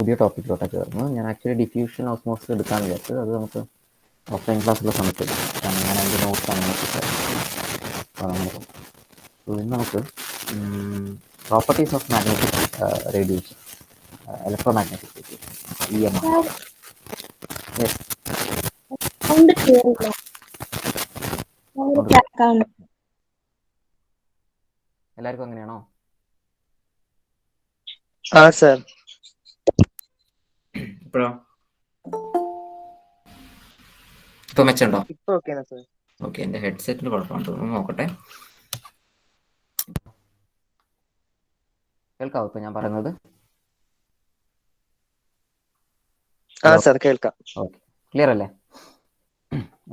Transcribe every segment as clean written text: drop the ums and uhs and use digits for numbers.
പുതിയ ടോപ്പിക്കിലോട്ടൊക്കെ വരുന്നത്. ഞാൻ ആക്ച്വലി ഡിഫ്യൂഷൻ ഓസ്മോസിസ് എടുക്കാമെന്ന് വിചാരിച്ചത്. അത് നമുക്ക് ഓഫ്ലൈൻ ക്ലാസ്സിലുള്ള സമയത്ത് എടുക്കാം. കാരണം ഞാൻ അതിൻ്റെ നോട്ട്സാണ് ഇന്ന് നമുക്ക് properties of magnetic radiation, electromagnetic radiation, EMR. എല്ലാവർക്കും അങ്ങനെയാണോ? സർ. ഇപ്പോഴോ? ഇപ്പൊ മെച്ചുണ്ടോ? ഇപ്പൊ ഓക്കെയാണ് സർ. ഓക്കെ, എൻ്റെ ഹെഡ്സെറ്റിന് കുഴപ്പമുണ്ട്, നോക്കട്ടെ. കേൾക്കാവോ ഇപ്പൊ ഞാൻ പറയുന്നത്? സർ കേൾക്കാം. ഓക്കെ, ക്ലിയർ അല്ലേ?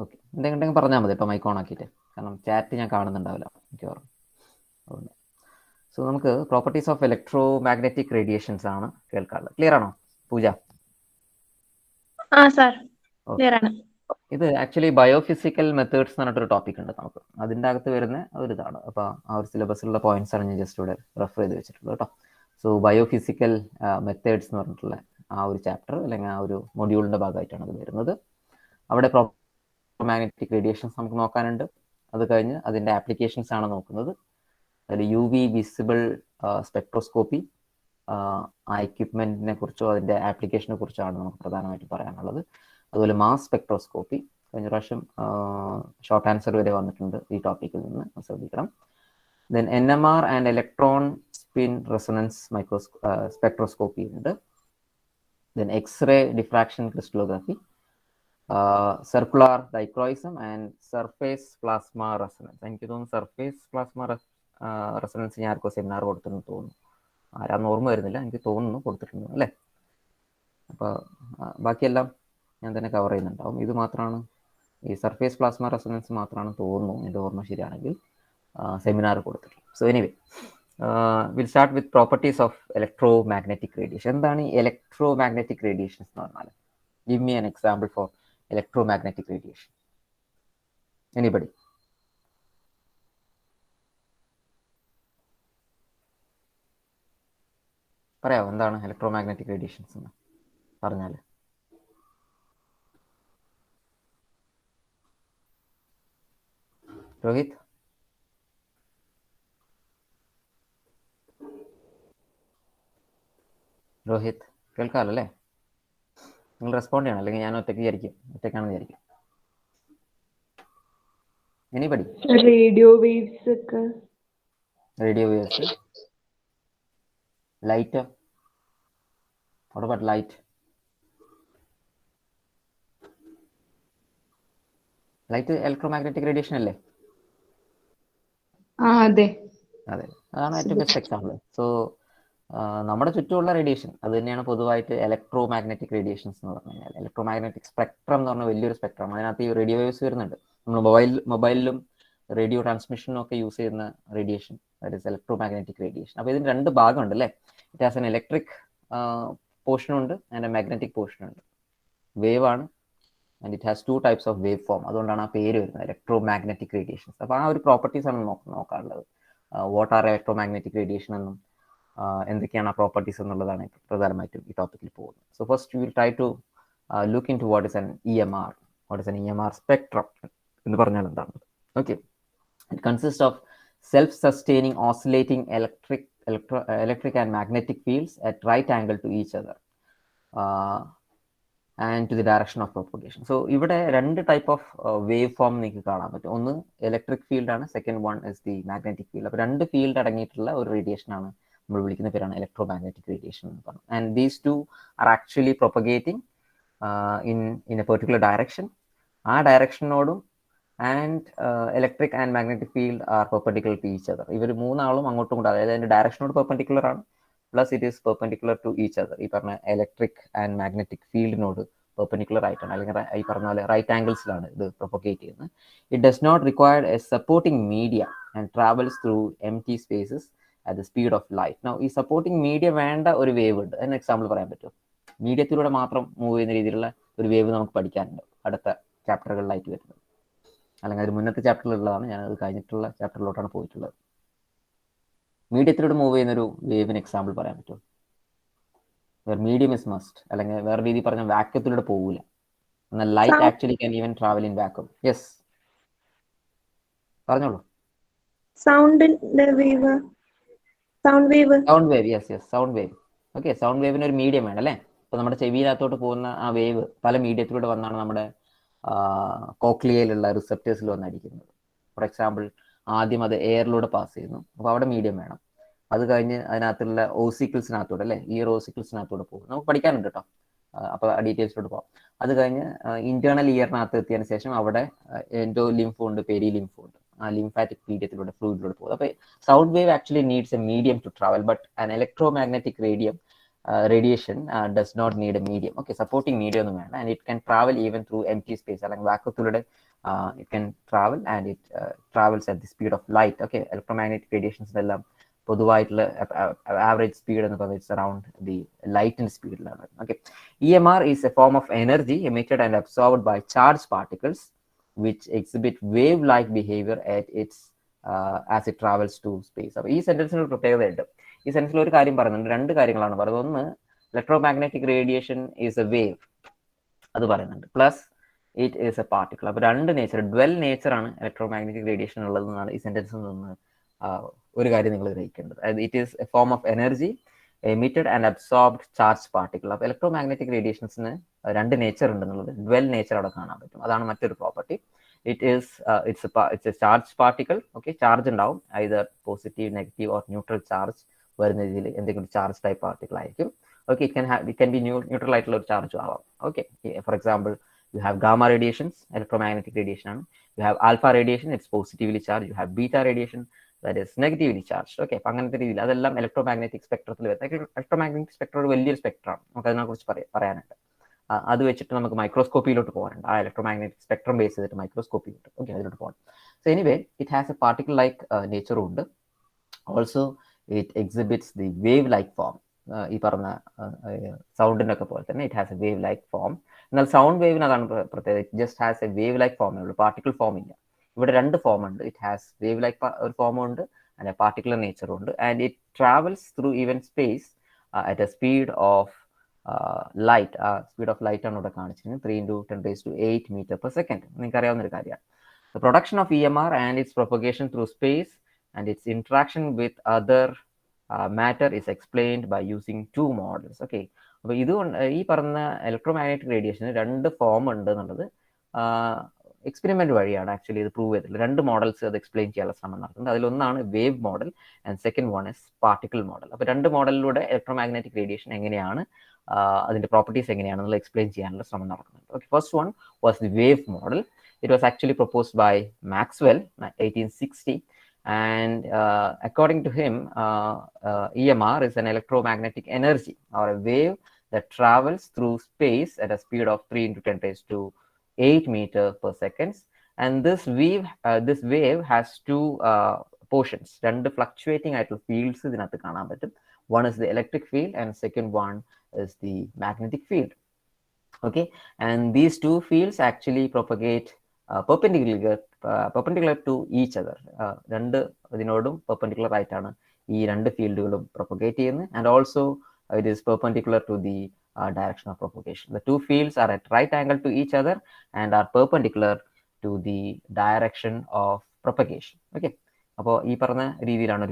ഓക്കെ, എന്തെങ്കിലും പറഞ്ഞാൽ മതി ഇപ്പം മൈക്ക് ഓൺ ആക്കിയിട്ട്, കാരണം ചാറ്റ് ഞാൻ കാണുന്നുണ്ടാവില്ല മിക്കവാറും. അതുകൊണ്ട് സോ നമുക്ക് properties of electro magnetic radiations ആണ് കേൾക്കാറുള്ളത്. ക്ലിയർ ആണോ പൂജ? ഇത് ആക്ച്വലി ബയോഫിസിക്കൽ മെത്തേഡ്സ് എന്ന് പറഞ്ഞിട്ടൊരു ടോപ്പിക് ഉണ്ട് നമുക്ക്, അതിൻ്റെ അകത്ത് വരുന്ന ഒരു ഇതാണ്. അപ്പോൾ ആ ഒരു സിലബസിലുള്ള പോയിന്റ്സ് ആണ് ഞാൻ ജസ്റ്റ് ഇവിടെ റെഫർ ചെയ്ത് വെച്ചിട്ടുള്ളത് കേട്ടോ. സോ ബയോഫിസിക്കൽ മെത്തേഡ്സ് എന്ന് പറഞ്ഞിട്ടുള്ള ആ ഒരു ചാപ്റ്റർ അല്ലെങ്കിൽ ആ ഒരു മൊഡ്യൂളിൻ്റെ ഭാഗമായിട്ടാണ് അത് വരുന്നത്. അവിടെ മാഗ്നറ്റിക് റേഡിയേഷൻസ് നമുക്ക് നോക്കാനുണ്ട്. അത് കഴിഞ്ഞ് അതിൻ്റെ ആപ്ലിക്കേഷൻസ് ആണ് നോക്കുന്നത്. അതിൽ UV വിസിബിൾ സ്പെക്ട്രോസ്കോപ്പി, ആ എക്യുപ്മെൻറ്റിനെ കുറിച്ചോ അതിൻ്റെ ആപ്ലിക്കേഷനെ കുറിച്ചാണ് നമുക്ക് പ്രധാനമായിട്ട് പറയാനുള്ളത്. അതുപോലെ മാസ് സ്പെക്ട്രോസ്കോപ്പി, കഴിഞ്ഞ പ്രാവശ്യം ഷോർട്ട് ആൻസർ വരെ വന്നിട്ടുണ്ട് ഈ ടോപ്പിക്കിൽ നിന്ന്, ശ്രദ്ധിക്കണം. Then NMR and electron spin resonance spectroscopy ഉണ്ട്. Then X ray diffraction crystallography, circular dichroism and surface plasma resonance. എനിക്ക് തോന്നുന്നു സർഫേസ് പ്ലാസ്മ റെസൊണൻസ് ഞാൻ ആർക്കോ സെമിനാർ കൊടുത്തെന്ന് തോന്നുന്നു, ആരാന്ന് ഓർമ്മ വരുന്നില്ല, എനിക്ക് തോന്നുന്നു കൊടുത്തിട്ടുണ്ട് അല്ലേ. അപ്പോൾ ബാക്കിയെല്ലാം ഞാൻ തന്നെ കവർ ചെയ്യുന്നുണ്ടാവും. ഇത് മാത്രമാണ്, ഈ സർഫേസ് പ്ലാസ്മ റെസൊണൻസ് മാത്രമാണ് തോന്നുന്നു, എൻ്റെ ഓർമ്മ ശരിയാണെങ്കിൽ, സെമിനാർ കൊടുത്തിട്ടുള്ളത്. So anyway, will start with properties of electro magnetic radiation. എന്താണ് ഈ ഇലക്ട്രോ മാഗ്നറ്റിക് റേഡിയേഷൻസ് എന്ന് പറഞ്ഞാൽ? Give me an example for electromagnetic radiation. Anybody? പറയാമോ എന്താണ് ഇലക്ട്രോമാഗ്നറ്റിക് റേഡിയേഷൻസ് എന്ന് പറഞ്ഞാൽ? രോഹിത്? രോഹിത് കേൾക്കാമല്ലോ അല്ലേ? നിങ്ങൾ റെസ്പോണ്ട് ചെയ്യണം, അല്ലെങ്കിൽ ഞാൻ ഒറ്റയ്ക്കാണെന്ന് വിചാരിക്കും. എനിബഡി? റേഡിയോ വേവ്സ് ഒക്കെ. Radio waves. Light? What about light? Light electromagnetic radiation അല്ലേ? അതെ, അതാണ് ഏറ്റവും ബെസ്റ്റ് എക്സാമ്പിൾ. സോ നമ്മുടെ ചുറ്റുമുള്ള റേഡിയേഷൻ അത് തന്നെയാണ് പൊതുവായിട്ട് ഇലക്ട്രോമാഗ്നറ്റിക് റേഡിയേഷൻസ് എന്ന് പറഞ്ഞു കഴിഞ്ഞാൽ. ഇലക്ട്രോമാഗ്നറ്റിക് സ്പെക്ട്രം എന്ന് പറഞ്ഞാൽ വലിയൊരു സ്പെക്ട്രം, അതിനകത്ത് ഈ റേഡിയോ വേവ്സ് വരുന്നുണ്ട്. നമ്മൾ മൊബൈലിലും റേഡിയോ ട്രാൻസ്മിഷനും ഒക്കെ യൂസ് ചെയ്യുന്ന radiation, that is electromagnetic radiation. അപ്പോൾ ഇതിന് രണ്ട് ഭാഗമുണ്ട് അല്ലേ? ഇറ്റ് ഹാസ് എൻ ഇലക്ട്രിക് പോർഷനുണ്ട് ആൻഡ് എ മാഗ്നറ്റിക് പോർഷനുണ്ട്. വേവ് ആണ്, and it has 2 types of wave form. അതുകൊണ്ടാണ് ആ പേര് വരുന്നത്, ഇലക്ട്രോമാഗ്നറ്റിക് റേഡിയേഷൻസ്. അപ്പോൾ ആ ഒരു പ്രോപ്പർട്ടീസ് ആണ് നോക്കാനുള്ളത്. വാട്ട് ആർ ഇലക്ട്രോമാഗ്നറ്റിക് റേഡിയേഷൻ എന്നും എന്തൊക്കെയാണ് ആ പ്രോപ്പർട്ടീസ് എന്നുള്ളതാണ് പ്രധാനമായിട്ടും ഈ ടോപ്പിക്കിൽ പോകുന്നത്. So first you will try to look into what is an EMR. What is an EMR spectrum എന്ന് പറഞ്ഞാൽ എന്താണ്? Okay, it consist of self-sustaining oscillating electric and magnetic fields at right angle to each other and to the direction of propagation. So ഇവിടെ രണ്ട് type of wave form നിങ്ങൾക്ക് കാണാൻ പറ്റും. ഒന്ന് electric field ആണ്, second one is the magnetic field. അപ്പോൾ രണ്ട് field അടങ്ങിയിട്ടുള്ള ഒരു റേഡിയേഷൻ ആണ് നമ്മൾ വിളിക്കുന്ന പേരാണ് ഇലക്ട്രോമാഗ്നറ്റിക് റേഡിയേഷൻ എന്ന് പറയുന്നത്. And these two are actually propagating in a particular direction. ആ ഡയറക്ഷനോടും and electric and magnetic field are perpendicular to each other. ഇവർ മൂന്നാളും അങ്ങോട്ടും ഇങ്ങോട്ടും, അതായത് അതിൻ്റെ ഡയറക്ഷനോട് പെർപെൻഡിക്കുലർ ആണ്, plus it is perpendicular to each other. ഈ പറഞ്ഞ ഇലക്ട്രിക് ആൻഡ് മാഗ്നറ്റിക് ഫീൽഡിനോട് പെർപെൻഡിക്കുലർ ആയിട്ടാണ്, അല്ലെങ്കിൽ ഈ പറഞ്ഞ പോലെ റൈറ്റ് ആംഗിൾസിലാണ് ഇത് പ്രൊപ്പഗേറ്റ് ചെയ്യുന്നത്. It does not require a supporting media and travels through empty spaces at the speed of light. Now ഈ സപ്പോർട്ടിംഗ് മീഡിയ വേണ്ട ഒരു വേവ് ഉണ്ട്, അതിന് എക്സാമ്പിൾ പറയാൻ പറ്റും. മീഡിയത്തിലൂടെ മാത്രം മൂവ് ചെയ്യുന്ന രീതിയിലുള്ള ഒരു വേവ് നമുക്ക് പഠിക്കാനുണ്ട് അടുത്ത ചാപ്റ്ററുകളിലായിട്ട് വരുന്നത്, അല്ലെങ്കിൽ അതിന് മുന്നത്തെ ചാപ്റ്ററിലുള്ളതാണ്, ഞാനത് കഴിഞ്ഞിട്ടുള്ള ചാപ്റ്ററിലോട്ടാണ് പോയിട്ടുള്ളത്. മീഡിയത്തിലൂടെ മൂവ് ചെയ്യുന്നൊരു വേവിന് എക്സാമ്പിൾ പറയാൻ പറ്റുമോ? മീഡിയം ഇസ് മസ്റ്റ്, അല്ലെങ്കിൽ വേറെ രീതി പറഞ്ഞ വാക്യത്തിലൂടെ പോകില്ല. എന്നാൽ light actually can even travel in vacuum. Yes, പറഞ്ഞോളൂ. സൗണ്ടിന്റെ wave, sound wave. Sound wave, yes, sound wave. Okay, sound വേവിന് ഒരു മീഡിയം വേണം അല്ലേ? അപ്പോൾ നമ്മുടെ ചെവിയിനകത്തോട്ട് പോകുന്ന ആ വേവ് പല മീഡിയത്തിലൂടെ വന്നാണ് നമ്മുടെ കോക്ലിയയിലുള്ള റിസപ്റ്റേഴ്സിൽ വന്നടിക്കുന്നത്. ഫോർ എക്സാമ്പിൾ, ആദ്യം അത് എയറിലൂടെ പാസ് ചെയ്യുന്നു, അപ്പോൾ അവിടെ മീഡിയം വേണം. അത് കഴിഞ്ഞ് അതിനകത്തുള്ള ഓസിക്കിൾസിനകത്തൂടെ അല്ലേ, ഈ ഓസിക്കിൾസിനകത്തൂടെ പോകും. നമുക്ക് പഠിക്കാനുണ്ട് കേട്ടോ, അപ്പോൾ ഡീറ്റെയിൽസിലോട്ട് പോകാം. അത് കഴിഞ്ഞ് ഇന്റേണൽ ഇയറിനകത്ത് എത്തിയതിനു ശേഷം അവിടെ എൻഡോ ലിംഫ് ഉണ്ട്, പെരി ലിംഫ് ഉണ്ട്. ആ ലിംഫാറ്റിക് മീഡിയത്തിലൂടെ ഫ്ലൂയിഡിലൂടെ പോകും. അപ്പോൾ sound wave actually needs a medium to travel, but an electromagnetic radiation does not need a medium. Okay, supporting medium ഒന്നും വേണ്ട, and it can travel even through empty space. അല്ലെങ്കിൽ വാക്വത്തിലൂടെ it can travel, and it travels at the speed of light. Okay, electromagnetic radiations എല്ലാം പൊതുവായിട്ടുള്ള average speed എന്ന് പറയുന്നത് around the ലൈറ്റിന്റെ സ്പീഡിലാണ്. Okay, EMR is a form of energy emitted and absorbed by charged particles which exhibit wave-like behavior at its as it travels to space. അപ്പോൾ ഈ സെന്റൻസിന് ഒരു പ്രത്യേകതയുണ്ട്. ഈ സെൻസിൽ ഒരു കാര്യം പറയുന്നുണ്ട്, രണ്ട് കാര്യങ്ങളാണ് പറയുന്നത്. ഒന്ന്, electromagnetic radiation is A wave, അത് പറയുന്നുണ്ട്. Plus it is A particle. അപ്പോൾ രണ്ട് നേച്ചർ, ഡ്വെൽ നേച്ചറാണ് ഇലക്ട്രോമാഗ്നറ്റിക് റേഡിയേഷൻ ഉള്ളതെന്നാണ് ഈ സെന്റൻസിൽ നിന്ന് ഒരു കാര്യം നിങ്ങൾ ഗ്രഹിക്കേണ്ടത്. അതായത് it is A form of energy emitted and absorbed charge particle. അപ്പോൾ ഇലക്ട്രോമാഗ്നറ്റിക് റേഡിയേഷൻസിന് രണ്ട് നേച്ചർ ഉണ്ടെന്നുള്ളത്, ഡ്വെൽ നേച്ചർ അവിടെ കാണാൻ പറ്റും. അതാണ് മറ്റൊരു property. it's a charged particle. Okay, charge ഉണ്ടാവും, either positive, negative or neutral charge വരുന്ന രീതിയിൽ എന്തെങ്കിലും ചാർജ് ടൈപ്പ് പാർട്ടിക്കിൾ ആയിരിക്കും. Okay, it can be neutral ആയിട്ടുള്ള ഒരു ചാർജും ആവാം. Okay, for example, you have gamma radiations, electromagnetic radiation ആണ്. You have alpha radiation, it's positively charge. You have beta radiation, that is negatively charge. Okay, അപ്പം അങ്ങനത്തെ രീതിയിൽ അതെല്ലാം ഇലക്ട്രോമാഗ്നറ്റിക് സ്പെക്ട്രത്തിൽ വരുന്നത്. ഇലക്ട്രോമാഗ്നറ്റിക് സ്പെക്ട്രം ഒരു വലിയൊരു സ്പെക്ട്രമാണ്, നമുക്ക് അതിനെക്കുറിച്ച് പറയാനുണ്ട്. അത് വെച്ചിട്ട് നമുക്ക് മൈക്രോസ്കോപ്പിയിലോട്ട് പോകാനുണ്ട്. ആ ഇലക്ട്രോമാഗ്നറ്റിക് സ്പെക്ട്രം ബേസ് ചെയ്തിട്ട് മൈക്രോസ്കോപ്പിയിലോട്ട്. ഓക്കെ, അതിലോട്ട് പോകണം. So anyway, it has a particle like നേച്ചറും ഉണ്ട്. Also it exhibits the wave like form. ഈ പറഞ്ഞ സൗണ്ടിൻ്റെ ഒക്കെ പോലെ തന്നെ it has a wave like form. എന്നാൽ സൗണ്ട് വേവിന് അതാണ് പ്രത്യേകത, it just has a wave like ഫോമേ ഉള്ളൂ, പാർട്ടിക്കിൾ ഫോം ഇല്ല. ഇവിടെ രണ്ട് ഫോം ഉണ്ട്, ഇറ്റ് ഹാസ് വേവ് ലൈക്ക് ഒരു ഫോമും ഉണ്ട് ആൻഡ് എ പാർട്ടിക്കുലർ നേച്ചറും ഉണ്ട്. And it travels through even space at a speed of light. ആ സ്പീഡ് ഓഫ് ലൈറ്റ് ആണ് ഇവിടെ കാണിച്ചിരിക്കുന്നത്, 3 × 10⁸ മീറ്റർ പെർ സെക്കൻഡ്. നിങ്ങൾക്ക് അറിയാവുന്ന ഒരു കാര്യമാണ്. The production of EMR and its propagation through space and its interaction with other matter is explained by using two models. Okay, അപ്പോൾ ഇതുകൊണ്ട് ഈ പറഞ്ഞ ഇലക്ട്രോമാഗ്നറ്റിക് റേഡിയേഷന് രണ്ട് ഫോം ഉണ്ട് എന്നുള്ളത് എക്സ്പെരിമെന്റ് വഴിയാണ് ആക്ച്വലി ഇത് പ്രൂവ് ചെയ്തിട്ടുള്ളത്. രണ്ട് മോഡൽസ് അത് എക്സ്പ്ലെയിൻ ചെയ്യാനുള്ള ശ്രമം നടത്തുന്നത്. അതിലൊന്നാണ് wave model and second one is particle model. അപ്പോൾ രണ്ട് മോഡലിലൂടെ ഇലക്ട്രോമാഗ്നറ്റിക് റേഡിയേഷൻ എങ്ങനെയാണ്, അതിന്റെ പ്രോപ്പർട്ടീസ് എങ്ങനെയാണെന്നുള്ള എക്സ്പ്ലെയിൻ ചെയ്യാനുള്ള ശ്രമം നടക്കുന്നുണ്ട്. Okay, first one was the wave model. It was actually proposed by Maxwell in 1860, and according to him, EMR is an electromagnetic energy or a wave that travels through space at a speed of 3 × 10⁸ meters per second. And this wave has two portions, രണ്ട് fluctuating ആയിട്ടുള്ള fields ഇതിനകത്ത് കാണാൻ പറ്റും. One is the electric field and second one is the magnetic field. Okay, and these two fields actually propagate perpendicular to each other. രണ്ട് ഇതിനോടും perpendicular ആയിട്ടാണ് ഈ രണ്ട് ഫീൽഡുകളും പ്രൊപ്പഗേറ്റ് ചെയ്യുന്നത്. And also it is perpendicular to the direction of propagation. The two fields are at right angle to each other and are perpendicular to the direction of propagation. Okay, അപ്പോൾ ഈ പറഞ്ഞ രീതിയിലാണ്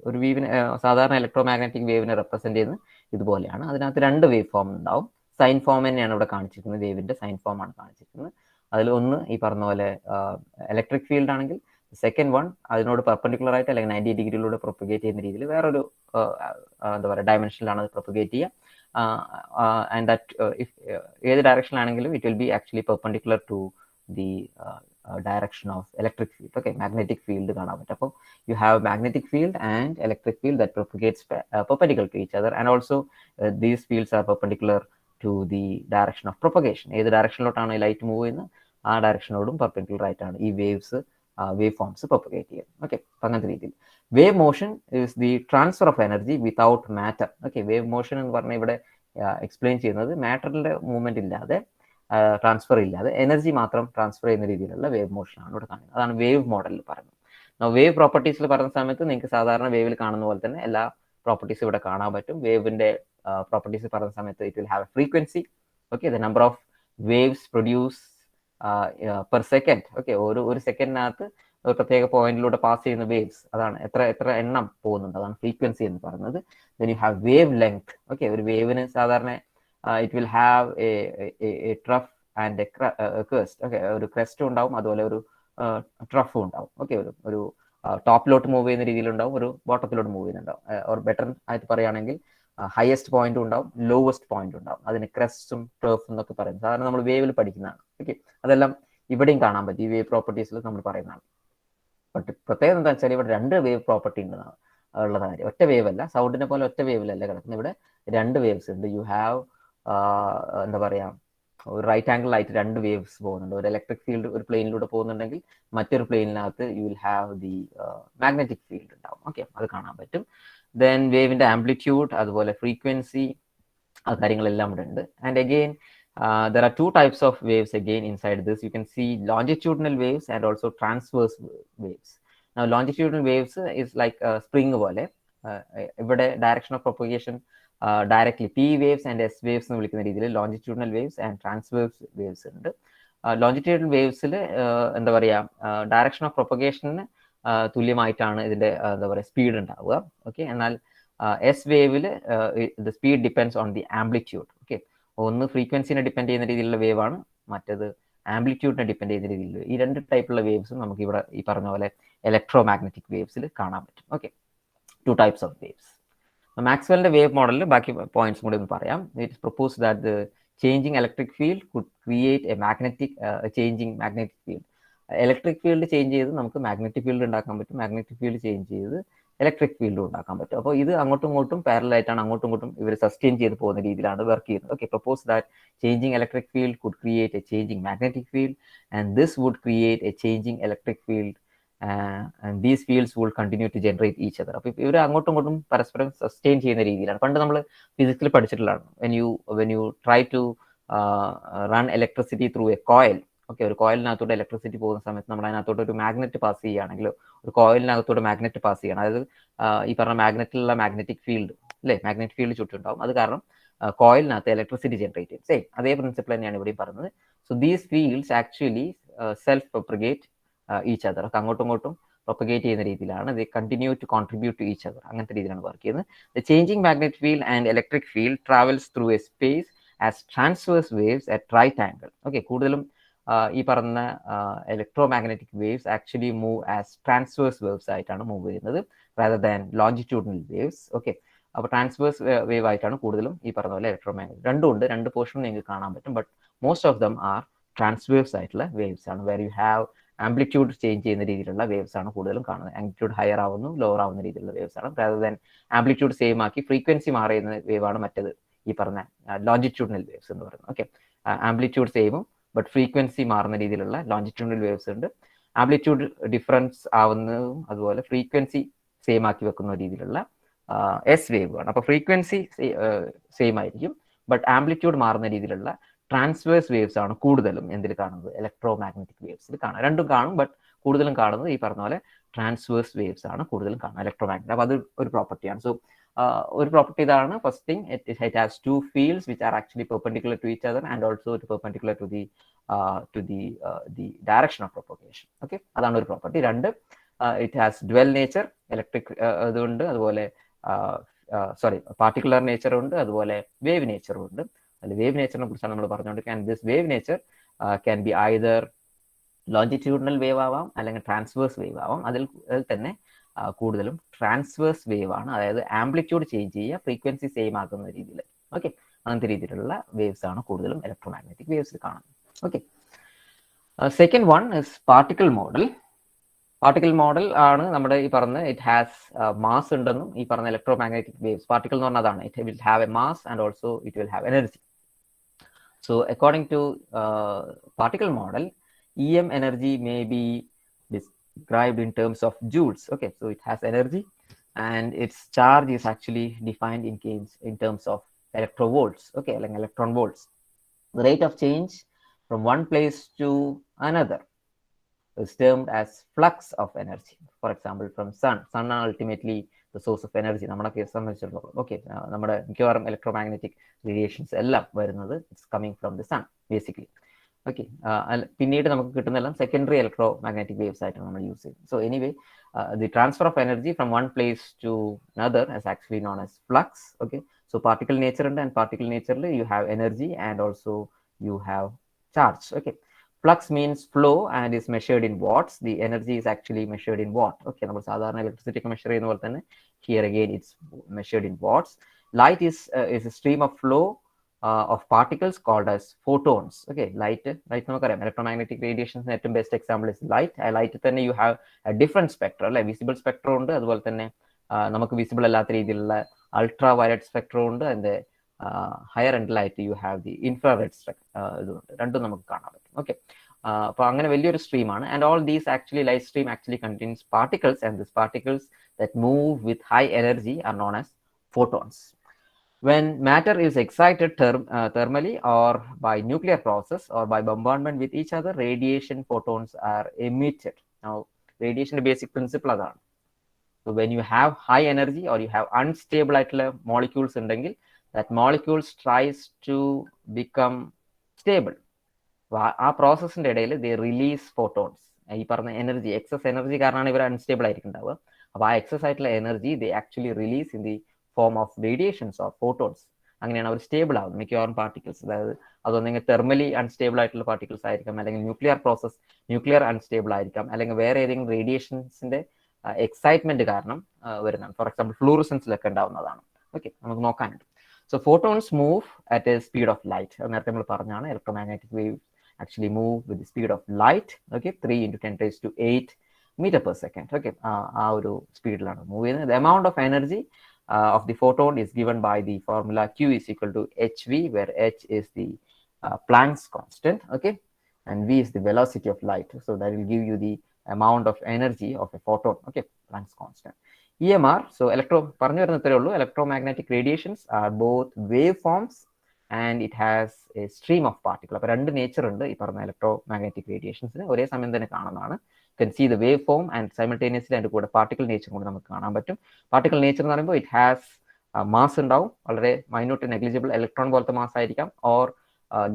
ഒരു വേവിന് സാധാരണ ഇലക്ട്രോമാഗ്നറ്റിക് വേവിനെ റെപ്രസെന്റ് ചെയ്യുന്നത് ഇതുപോലെയാണ്. അതിനകത്ത് രണ്ട് വേവ് ഫോം ഉണ്ടാവും. സൈൻ ഫോം തന്നെയാണ് ഇവിടെ കാണിച്ചിരിക്കുന്നത്, വേവിന്റെ സൈൻ ഫോം ആണ് കാണിച്ചിരിക്കുന്നത്. അതിൽ ഒന്ന് ഈ പറഞ്ഞ പോലെ ഇലക്ട്രിക് ഫീൽഡ് ആണെങ്കിൽ സെക്കൻഡ് വൺ അതിനോട് പെർപെൻഡിക്കുലർ ആയിട്ട് അല്ലെങ്കിൽ 90 ഡിഗ്രിയിലൂടെ പ്രൊപ്പഗേറ്റ് ചെയ്യുന്ന രീതിയിൽ വേറൊരു എന്താ പറയുക ഡയമെൻഷനിലാണ് അത് പ്രൊപ്പഗേറ്റ് ചെയ്യുക. ആൻഡ് ദാറ്റ് ഇഫ് ഏത് ഡയറക്ഷനിലാണെങ്കിലും it will be actually perpendicular to the direction of electric field. Okay, magnetic field കാണാൻ പറ്റും. അപ്പോൾ you have magnetic field and electric field that propagates perpendicular to each other, and also these fields are perpendicular to the direction of propagation. ഏത് ഡയറക്ഷനിലോട്ടാണ് light move ചെയ്യുന്നത് ആ ഡയറക്ഷനോടും perpendicular ആയിട്ടാണ് ഈ wave forms propagate ചെയ്യുന്നത്. Okay, അങ്ങനത്തെ രീതിയിൽ wave motion is the transfer of energy without matter. Okay, wave motion എന്ന് പറഞ്ഞാൽ ഇവിടെ എക്സ്പ്ലെയിൻ ചെയ്യുന്നത് മാറ്ററിന്റെ മൂവ്മെന്റ് ഇല്ലാതെ, ട്രാൻസ്ഫർ ഇല്ലാതെ എനർജി മാത്രം ട്രാൻസ്ഫർ ചെയ്യുന്ന രീതിയിലുള്ള വേവ് മോഷനാണ് ഇവിടെ കാണുന്നത്. അതാണ് വേവ് മോഡലിൽ പറയുന്നത്. വേവ് പ്രോപ്പർട്ടീസിൽ പറയുന്ന സമയത്ത് നിങ്ങൾക്ക് സാധാരണ വേവിൽ കാണുന്ന പോലെ തന്നെ എല്ലാ പ്രോപ്പർട്ടീസും ഇവിടെ കാണാൻ പറ്റും. വേവിന്റെ പ്രോപ്പർട്ടീസ് പറയുന്ന സമയത്ത് it will have A frequency, okay, the number of waves produce per second, okay, ഒരു സെക്കൻഡിനകത്ത് ഒരു പ്രത്യേക പോയിന്റിലൂടെ പാസ് ചെയ്യുന്ന വേവ്സ്, അതാണ് എത്ര എണ്ണം പോകുന്നുണ്ട്, അതാണ് ഫ്രീക്വൻസി എന്ന് പറയുന്നത്. Then you have wave length, okay, ഒരു വേവിന് സാധാരണ it will have A trough and A crest, okay, ഒരു ക്രസ്റ്റും ഉണ്ടാവും, അതുപോലെ ഒരു ട്രഫും ഉണ്ടാവും, ഓക്കെ, ഒരു ടോപ്പിലോട്ട് മൂവ് ചെയ്യുന്ന രീതിയിലുണ്ടാവും, ഒരു ബോട്ടത്തിലോട്ട് മൂവ് ചെയ്യുന്നുണ്ടാവും, ഓർ ബെറ്റർ ആയിട്ട് പറയുകയാണെങ്കിൽ ഹയസ്റ്റ് പോയിന്റും ഉണ്ടാവും, ലോവസ്റ്റ് പോയിന്റും ഉണ്ടാവും, അതിന് ക്രസ്റ്റും ട്രഫും എന്നൊക്കെ പറയും, സാധാരണ നമ്മൾ വേവിൽ പഠിക്കുന്നതാണ്, ഓക്കെ, അതെല്ലാം ഇവിടെയും കാണാൻ പറ്റും, ഈ വേവ് പ്രോപ്പർട്ടീസിൽ നമ്മൾ പറയുന്നതാണ്. ബട്ട് പ്രത്യേകത എന്താ വെച്ചാൽ ഇവിടെ 2 വേവ് പ്രോപ്പർട്ടി ഉണ്ടെന്നാണ് ഉള്ള കാര്യം, ഒറ്റ വേവ് അല്ല, സൗണ്ടിനെ പോലെ ഒറ്റ വേവിലല്ല കിടക്കുന്നത്, ഇവിടെ 2 വേവ്സ് ഉണ്ട്. യു ഹാവ് എന്താ പറയാ, ഒരു റൈറ്റ് ആംഗിൾ ആയിട്ട് 2 വേവ്സ് പോകുന്നുണ്ട്, ഒരു ഇലക്ട്രിക് ഫീൽഡ് ഒരു പ്ലെയിനിലൂടെ പോകുന്നുണ്ടെങ്കിൽ മറ്റൊരു പ്ലെയിനിനകത്ത് you will have the magnetic field ഉണ്ടാവും, ഓക്കെ, അത് കാണാൻ പറ്റും. ദെൻ വേവിന്റെ ആംപ്ലിറ്റ്യൂഡ്, അതുപോലെ ഫ്രീക്വൻസി, ആ കാര്യങ്ങളെല്ലാം ഇവിടെ ഉണ്ട്. And again there are 2 types of waves again inside this. You can see longitudinal waves and also transverse waves. Now longitudinal waves is like spring പോലെ, ഇവിടെ direction of propagation directly p waves and s waves എന്ന് വിളിക്കുന്ന രീതിയിൽ longitudinal waves and transverse waves ഉണ്ട്. longitudinal wavesൽ എന്താ പറയാ, direction of propagationന് തുല്യമായിട്ടാണ് ഇതിന്റെ എന്താ പറയുക സ്പീഡ് ഉണ്ടാവുക, ഓക്കെ, എന്നാൽ എസ് വേവിൽ the speed depends on the amplitude, okay, ഒന്ന് ഫ്രീക്വൻസിനെ ഡിപ്പെൻഡ് ചെയ്യുന്ന രീതിയിലുള്ള വേവ് ആണ്, മറ്റത് ആംപ്ലിറ്റ്യൂഡിനെ ഡിപ്പെൻഡ് ചെയ്യുന്ന രീതിയിലുള്ള, ഈ 2 ടൈപ്പുള്ള വേവ്സും നമുക്ക് ഇവിടെ ഈ പറഞ്ഞ പോലെ ഇലക്ട്രോ മാഗ്നറ്റിക് വേവ്സിൽ കാണാൻ പറ്റും, ഓക്കെ, 2 types of waves. മാക്സ്വെലിന്റെ വേവ് മോഡലിൽ ബാക്കി പോയിന്റ്സ് കൂടി ഒന്ന് പറയാം. It propose that the changing electric field could create a magnetic changing magnetic field. Electric field change ചെയ്ത് നമുക്ക് മാഗ്നറ്റിക് ഫീൽഡ് ഉണ്ടാക്കാൻ പറ്റും, മാഗ്നറ്റിക് ഫീൽഡ് ചേഞ്ച് ചെയ്ത് ഇലക്ട്രിക് ഫീൽഡ് ഉണ്ടാക്കാൻ പറ്റും. അപ്പോൾ ഇത് അങ്ങോട്ടും ഇങ്ങോട്ടും പാരലൽ ആയിട്ടാണ്, അങ്ങോട്ടും ഇങ്ങോട്ടും ഇവർ സസ്റ്റെയിൻ ചെയ്ത് പോകുന്ന രീതിയിലാണ് വർക്ക് ചെയ്യുന്നത്. Okay, propose that changing electric field could create a changing magnetic field and this would create a changing electric field and these fields will continue to generate each other. അപ്പോൾ ഇവർ അങ്ങോട്ടും ഇങ്ങോട്ടും പരസ്പരം sustain ചെയ്യുന്ന രീതിയിലാണ്. പണ്ട് നമ്മൾ ഫിസിക്സിൽ പഠിച്ചിട്ടുള്ളതാണ്, when you try to run electricity through a coil, okay, ഒരു കോയിലിനകത്തൂടെ ഇലക്ട്രിസിറ്റി പോകുന്ന സമയത്ത് നമ്മൾ അതിനകത്തോട്ട് ഒരു മാഗ്നറ്റ് പാസ് ചെയ്യുകയാണെങ്കിലോ, ഒരു കോയിലിനകത്തൂടെ മാഗ്നറ്റ് പാസ് ചെയ്യണം, അതായത് ഈ പറഞ്ഞ മാഗ്നറ്റിലുള്ള മാഗ്നറ്റിക് ഫീൽഡ് അല്ലേ, മാഗ്നറ്റിക് ഫീൽഡ് ചുറ്റുണ്ടാവും, അത് കാരണം കോയിലിനകത്ത് ഇലക്ട്രിസിറ്റി ജനറേറ്റ് ചെയ്യും. സെയിം അതേ പ്രിൻസിപ്പിൾ തന്നെയാണ് ഇവിടെയും പറയുന്നത്. So these fields actually self propagate each other, അങ്ങോട്ടും ഇങ്ങോട്ടും പ്രൊപ്പഗേറ്റ് ചെയ്യുന്ന രീതിയിലാണ്, they continue to contribute to each other, അങ്ങനത്തെ രീതിയിലാണ് വർക്ക് ചെയ്യുന്നത്. The changing magnetic field and electric field travels through a space as transverse waves at right angle. Okay, കൂടുതലും ഈ പറഞ്ഞ electromagnetic waves actually move as transverse waves ആയിട്ടാണ് move ചെയ്യുന്നത്, rather than longitudinal waves. Okay, അപ്പോൾ transverse wave ആയിട്ടാണ് കൂടുതലും ഈ പറഞ്ഞ പോലെ ഇലക്ട്രോ മാഗ്നറ്റിക്, രണ്ടും ഉണ്ട്, 2 പോർഷനും നിങ്ങൾക്ക് കാണാൻ പറ്റും. But most of them are transverse ആയിട്ടുള്ള വേവ്സ് ആണ്, where you have amplitude change ചെയ്യുന്ന രീതിയിലുള്ള വേവ്സ് ആണ് കൂടുതലും കാണുന്നത്. ആംപ്ലിറ്റ്യൂഡ് ഹയർ ആവുന്നു, ലോവർ ആവുന്ന രീതിയിലുള്ള വേവ്സ് ആണ്, rather than ആംപ്ലിറ്റ്യൂഡ് സെയിം ആക്കി ഫ്രീക്വൻസി മാറുന്ന വേവ് ആണ് മറ്റേത് ഈ പറഞ്ഞ ലോഞ്ചിറ്റ്യൂഡിനൽ വേവ്സ് എന്ന് പറയുന്നത്. ഓക്കെ, ആംപ്ലിറ്റ്യൂഡ് സെയിമും ബട്ട് ഫ്രീക്വൻസി മാറുന്ന രീതിയിലുള്ള ലോഞ്ചിറ്റ്യൂഡിനൽ വേവ്സ് ഉണ്ട്. ആംപ്ലിറ്റ്യൂഡ് ഡിഫറൻസ് ആവുന്നതും അതുപോലെ ഫ്രീക്വൻസി സെയിം ആക്കി വെക്കുന്ന രീതിയിലുള്ള എസ് വേവ് ആണ്. അപ്പോൾ ഫ്രീക്വൻസി സെയിം ആയിരിക്കും, ബട്ട് ആംപ്ലിറ്റ്യൂഡ് മാറുന്ന രീതിയിലുള്ള ട്രാൻസ്വേഴ്സ് വേവ്സ് ആണ് കൂടുതലും എന്തിൽ കാണുന്നത്, ഇലക്ട്രോ മാഗ്നറ്റിക് വേവ്സിൽ കാണാം. രണ്ടും കാണും, ബട്ട് കൂടുതലും കാണുന്നത് ഈ പറഞ്ഞ പോലെ ട്രാൻസ്വേഴ്സ് വേവ്സ് ആണ് കൂടുതലും കാണുന്നത് ഇലക്ട്രോ മാഗ്നറ്റിക്. അപ്പോൾ അത് ഒരു പ്രോപ്പർട്ടിയാണ്. സോ ഒരു പ്രോപ്പർട്ടി ഇതാണ് first thing, it has 2 fields which are actually perpendicular to each other and also perpendicular to the direction of propagation. Okay, അതാണ് ഒരു property. 2, it has dual nature, electric അതുകൊണ്ട്, അതുപോലെ പാർട്ടിക്കുലർ നേച്ചർ ഉണ്ട്, അതുപോലെ wave നേച്ചറും ഉണ്ട്. അതിൽ wave നേച്ചറിനെ കുറിച്ചാണ് നമ്മൾ പറഞ്ഞുകൊണ്ടിരിക്കുന്നത്. And this wave nature can be either longitudinal wave ആവാം അല്ലെങ്കിൽ ട്രാൻസ്വേഴ്സ് വേവ് ആവാം. അതിൽ തന്നെ കൂടുതലും ട്രാൻസ്വേഴ്സ് വേവ് ആണ്, അതായത് ആംപ്ലിറ്റ്യൂഡ് ചേഞ്ച് ചെയ്യുക, ഫ്രീക്വൻസി സെയിം ആക്കുന്ന രീതിയിൽ. ഓക്കെ, അങ്ങനത്തെ രീതിയിലുള്ള വേവ്സ് ആണ് കൂടുതലും ഇലക്ട്രോ മാഗ്നറ്റിക് വേവ്സിൽ കാണുന്നത്. Okay, second one is particle model. Particle model ആണ് നമ്മുടെ ഈ പറഞ്ഞ ഇറ്റ് ഹാസ് മാസ് ഉണ്ടെന്നും ഈ പറഞ്ഞ ഇലക്ട്രോ മാഗ്നറ്റിക് വേവ്സ്, പാർട്ടിക്കിൾ എന്ന് പറഞ്ഞാൽ അതാണ്, it will have a mass and also it will have energy. So according to particle model, EM energy may be described in terms of joules. Okay, so it has energy and its charge is actually defined in terms of electrovolts. Okay, like electron volts. The rate of change from one place to another is termed as flux of energy. For example, from sun ultimately the source of energy. നമ്മുടെ case സംബന്ധിച്ചിടത്തോളം okay, നമ്മുടെ മിക്കവാറും electromagnetic radiations എല്ലാം വരുന്നത് it's coming from the sun basically. Okay, പിന്നീട് നമുക്ക് കിട്ടുന്നതെല്ലാം secondary electromagnetic waves ആയിട്ടാണ് നമ്മൾ യൂസ് ചെയ്യുന്നത്. So anyway the transfer of energy from one place to another is actually known as flux. Okay, so particle nature and particle nature you have energy and also you have charge. Okay, flux means flow and is measured in watts. The energy is actually measured in watt. Okay, നമ്മൾ സാധാരണ electricity measure ചെയ്യുന്ന പോലെ തന്നെ here again it's measured in watts. Light is a stream of flow of particles called as photons. Okay, light നമുക്കറിയാം electromagnetic radiations ഏറ്റവും best example is light. Light തന്നെ you have a different spectrum അല്ലെ, visible spectrum ഉണ്ട്, അതുപോലെ തന്നെ നമുക്ക് visible അല്ലാത്ത രീതിയിലുള്ള അൾട്രാ വയലറ്റ് സ്പെക്ട്രം ഉണ്ട്, അതിന്റെ ഹയർ എൻഡിലായിട്ട് യു ഹാവ് ദി ഇൻഫ്രാറെഡ് ഇതുണ്ട്, രണ്ടും നമുക്ക് കാണാൻ പറ്റും. ഓക്കെ, അപ്പോൾ അങ്ങനെ വലിയൊരു സ്ട്രീമാണ്. And all these actually light stream actually contains particles and this particles that move with high energy are known as photons. When matter is excited thermally or by nuclear process or by bombardment with each other, radiation photons are emitted. Now, radiation basic principle അതാണ്. So when you have high energy or you have unstable ആയിട്ടുള്ള molecules ഉണ്ടെങ്കിൽ that molecules tries to become stable. ആ പ്രോസസ്സിന്റെ ഇടയിൽ they release photons. ഈ പറഞ്ഞ energy, excess energy കാരണമാണ് ഇവർ unstable ആയിട്ടുണ്ടാവുക. അപ്പോൾ ആ എക്സസ് ആയിട്ടുള്ള energy they actually release in the form of radiations or photons. അങ്ങനെയാണ് അവർ സ്റ്റേബിൾ ആവുന്നത് മിക്കവാറും പാർട്ടിക്കിൾസ്. അതായത് അതൊന്നെങ്കിൽ തെർമലി അൺസ്റ്റേബിൾ ആയിട്ടുള്ള പാർട്ടിക്കിൾസ് ആയിരിക്കാം, അല്ലെങ്കിൽ ന്യൂക്ലിയർ അൺസ്റ്റേബിൾ ആയിരിക്കാം, അല്ലെങ്കിൽ വേറെ ഏതെങ്കിലും റേഡിയേഷൻസിന്റെ എക്സൈറ്റ്മെന്റ് കാരണം വരുന്നതാണ്. ഫോർ എക്സാമ്പിൾ ഫ്ലൂറസൻസിലൊക്കെ ഉണ്ടാവുന്നതാണ്. ഓക്കെ, നമുക്ക് നോക്കാനുണ്ട്. So photons move at a speed of light. നേരത്തെ നമ്മൾ പറഞ്ഞാണ് electromagnetic wave actually move with the speed of light. Okay, 3 × 10⁸ meter per second. Okay, ആ ഒരു സ്പീഡിലാണ് മൂവ് ചെയ്യുന്നത്. The amount of energy of the photon is given by the formula Q is equal to hv, where h is the Planck's constant, okay, and v is the velocity of light. So that will give you the amount of energy of a photon. Okay, Planck's constant. EMR, so പറഞ്ഞു വരുന്നത്രേ ഉള്ളൂ, electromagnetic radiations are both waveforms and it has a stream of particles. അപ്പോൾ രണ്ട് nature ഉണ്ട് ഈ പറഞ്ഞ electromagnetic റേഡിയേഷൻസിന്, ഒരേ സമയം തന്നെ കാണുന്നതാണ്. You can see the waveform and simultaneously അതിന്റെ കൂടെ പാർട്ടിക്കിൾ നേച്ചർ കൊണ്ട് നമുക്ക് കാണാൻ പറ്റും. പാർട്ടിക്കിൾ നേച്ചർ എന്ന് പറയുമ്പോൾ ഇറ്റ് ഹാസ് മാസ് ഉണ്ടാവും, വളരെ മൈന്യൂട്ട് നെഗ്ലിജിബിൾ ഇലക്ട്രോൺ പോലത്തെ മാസ് ആയിരിക്കാം, or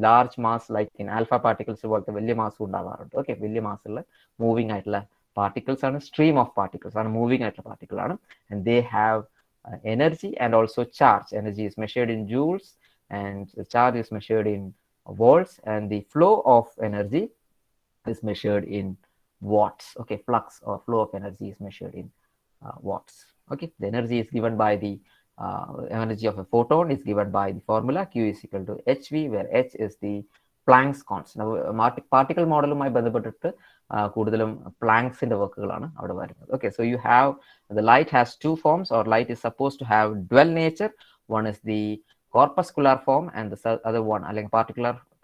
large mass like in alpha particles പോലത്തെ വലിയ മാസും ഉണ്ടാവാറുണ്ട്. ഓക്കെ, വലിയ മാസുള്ള മൂവിങ് ആയിട്ടുള്ള പാർട്ടിക്കിൾസ് ആണ്, സ്ട്രീം ഓഫ് പാർട്ടിക്കിൾസ് ആണ്, മൂവിങ് ആയിട്ടുള്ള പാർട്ടിക്കിൾ ആണ്. And they have energy and also charge. Energy is measured in joules and the charge is measured in volts, and the flow of energy is measured in watts. Okay, flux or flow of energy is measured in watts. Okay, the energy is given by the energy of a photon is given by the formula Q is equal to hv, where h is the Planck's constant. Particle മോഡലുമായി ബന്ധപ്പെട്ടിട്ട് കൂടുതലും പ്ലാങ്ക്സിന്റെ വർക്കുകളാണ് അവിടെ വരുന്നത്. Okay, so you have the light has two forms, or light is supposed to have dual nature. One is the corpuscular form and the other one, അല്ലെങ്കിൽ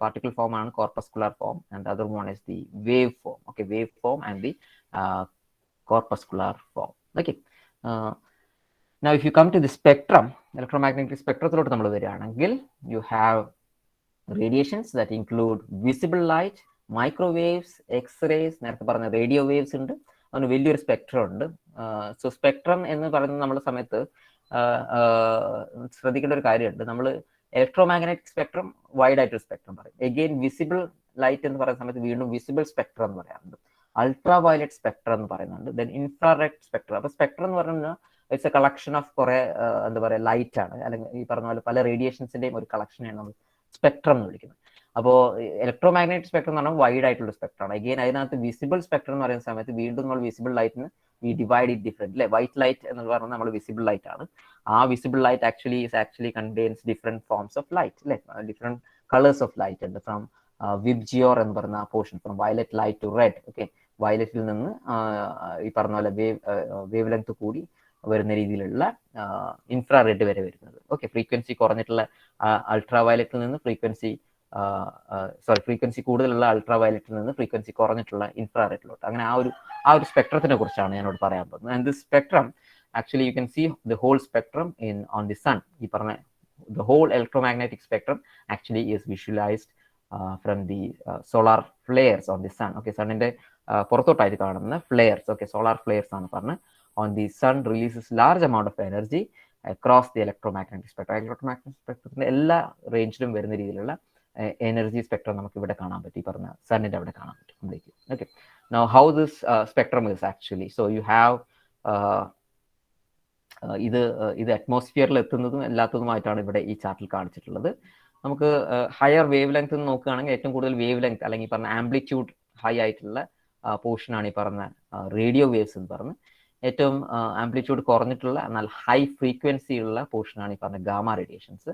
particle form ആണ് corpuscular form, and the other one is the wave form. Okay, wave form and the corpuscular form. Okay, now if you come to the spectrum, electromagnetic spectrത്തിലോട്ട് നമ്മൾ വരികയാണെങ്കിൽ you have radiations that include visible light, microwaves, x-rays, നേരത്തെ പറഞ്ഞ radio waves ഉണ്ട്, അതിന് വലിയൊരു spectrum ഉണ്ട്. So spectrum എന്ന് പറയുന്ന നമ്മുടെ സമയത്ത് ശ്രദ്ധിക്കേണ്ട ഒരു കാര്യമുണ്ട്. നമ്മൾ ഇലക്ട്രോമാഗ്നറ്റിക് സ്പെക്ട്രം വൈഡ് ആയിട്ടൊരു സ്പെക്ട്രം പറയും. എഗെയിൻ വിസിബിൾ ലൈറ്റ് എന്ന് പറയുന്ന സമയത്ത് വീണ്ടും വിസിബിൾ സ്പെക്ട്രം എന്ന് പറയാറുണ്ട്, അൾട്രാ വയലറ്റ് സ്പെക്ട്രം എന്ന് പറയുന്നുണ്ട്, ദെൻ ഇൻഫ്രാറെഡ് സ്പെക്ട്രം. അപ്പൊ സ്പെക്ട്രം എന്ന് പറഞ്ഞാൽ ഇറ്റ്സ് എ കളക്ഷൻ ഓഫ് കുറെ എന്താ പറയുക ലൈറ്റ് ആണ്, അല്ലെങ്കിൽ ഈ പറഞ്ഞ പോലെ പല റേഡിയേഷൻസിന്റെയും ഒരു കളക്ഷനാണ് നമ്മൾ സ്പെക്ട്രം എന്ന് വിളിക്കുന്നത്. അപ്പോൾ ഇലക്ട്രോമാഗ്നറ്റിക് സ്പെക്ട്രം എന്ന് പറഞ്ഞാൽ വൈഡ് ആയിട്ടുള്ള സ്പെക്ട്രം ആണ്. എഗെയിൻ അതിനകത്ത് വിസിബിൾ സ്പെക്ട്രം എന്ന് പറയുന്ന സമയത്ത് വീണ്ടും നമ്മൾ വിസിബിൾ ലൈറ്റിന് വി ഡിവൈഡ് ഇറ്റ് ഡിഫറെന്റ് അല്ലേ. വൈറ്റ് ലൈറ്റ് എന്ന് പറഞ്ഞാൽ നമ്മൾ വിസിബിൾ ലൈറ്റ് ആണ്. ആ visible light actually contains different forms of light അല്ലേ, ഡിഫറെന്റ് കളേഴ്സ് ഓഫ് ലൈറ്റ് ഉണ്ട്. ഫ്രം വിബ്ജിയോർ എന്ന് പറയുന്ന portion, from violet light to red. Okay, വയലറ്റിൽ നിന്ന് ഈ പറഞ്ഞ പോലെ വേവ് ലെങ്ത് കൂടി വരുന്ന രീതിയിലുള്ള ഇൻഫ്രാറെഡ് വരെ വരുന്നത്. ഓക്കെ, ഫ്രീക്വൻസി കുറഞ്ഞിട്ടുള്ള അൾട്രാ വയലറ്റിൽ നിന്ന് ഫ്രീക്വൻസി കൂടുതലുള്ള അൾട്രാ വയലറ്റിൽ നിന്ന് ഫ്രീക്വൻസി കുറഞ്ഞിട്ടുള്ള ഇൻഫ്രാറെഡിലോട്ട്, അങ്ങനെ ആ ഒരു സ്പെക്ട്രത്തിനെ കുറിച്ചാണ് ഞാനോട് പറയാൻ പോകുന്നത്. And this spectrum actually you can see the whole spectrum on the sun. ഈ പറഞ്ഞ the whole electromagnetic spectrum actually is visualized from the solar flares on the sun. Okay, സണ്ണിന്റെ പുറത്തോട്ടായിട്ട് കാണുന്ന ഫ്ലെയർസ്. ഓക്കെ, സോളാർ ഫ്ലെയർസ് ആണ് പറഞ്ഞത് on the sun releases large amount of energy across the electromagnetic spectrum. Electromagnetic spectrത്തിന്റെ എല്ലാ റേഞ്ചിലും വരുന്ന രീതിയിലുള്ള energy spectrum നമുക്ക് ഇവിടെ കാണാൻ പറ്റും. ഈ പറഞ്ഞ സണ്ണിന്റെ അവിടെ കാണാൻ പറ്റും completely. Okay, now how this spectrum is actually, so you have ഇത് അറ്റ്മോസ്ഫിയറിൽ എത്തുന്നതും അല്ലാത്തതുമായിട്ടാണ് ഇവിടെ ഈ ചാർട്ടിൽ കാണിച്ചിട്ടുള്ളത്. നമുക്ക് ഹയർ വേവ് ലെങ്ത് നോക്കുകയാണെങ്കിൽ ഏറ്റവും കൂടുതൽ വേവ് ലെങ്ത് അല്ലെങ്കിൽ പറഞ്ഞ ആംപ്ലിറ്റ്യൂഡ് ഹൈ ആയിട്ടുള്ള പോർഷനാണ് ഈ പറഞ്ഞ റേഡിയോ വേവ്സ് എന്ന് പറഞ്ഞ്. ഏറ്റവും ആംപ്ലിറ്റ്യൂഡ് കുറഞ്ഞിട്ടുള്ള എന്നാൽ ഹൈ ഫ്രീക്വൻസി ഉള്ള പോർഷനാണ് ഈ പറഞ്ഞ ഗാമ റേഡിയേഷൻസ്.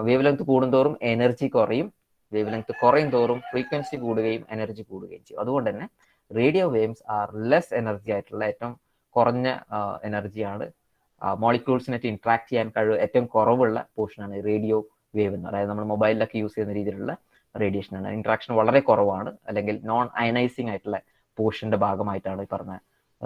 വേവ് ലെങ്ത് കൂടുന്തോറും എനർജി കുറയും, വേവ് ലെങ്ത് കുറയും തോറും ഫ്രീക്വൻസി കൂടുകയും എനർജി കൂടുകയും ചെയ്യും. അതുകൊണ്ട് തന്നെ radio waves are less energy ആയിട്ടുള്ള ഏറ്റവും കുറഞ്ഞ എനർജിയാണ് മോളിക്യൂൾസിനായിട്ട് ഇന്ററാക്ട് ചെയ്യാൻ ഏറ്റവും കുറവുള്ള പോർഷനാണ് റേഡിയോ വേവ് എന്ന്. അതായത് നമ്മൾ മൊബൈലിലൊക്കെ യൂസ് ചെയ്യുന്ന രീതിയിലുള്ള റേഡിയേഷനാണ്. ഇന്ററാക്ഷൻ വളരെ കുറവാണ്, അല്ലെങ്കിൽ നോൺ അയനൈസിങ് ആയിട്ടുള്ള പോർഷന്റെ ഭാഗമായിട്ടാണ് ഈ പറഞ്ഞ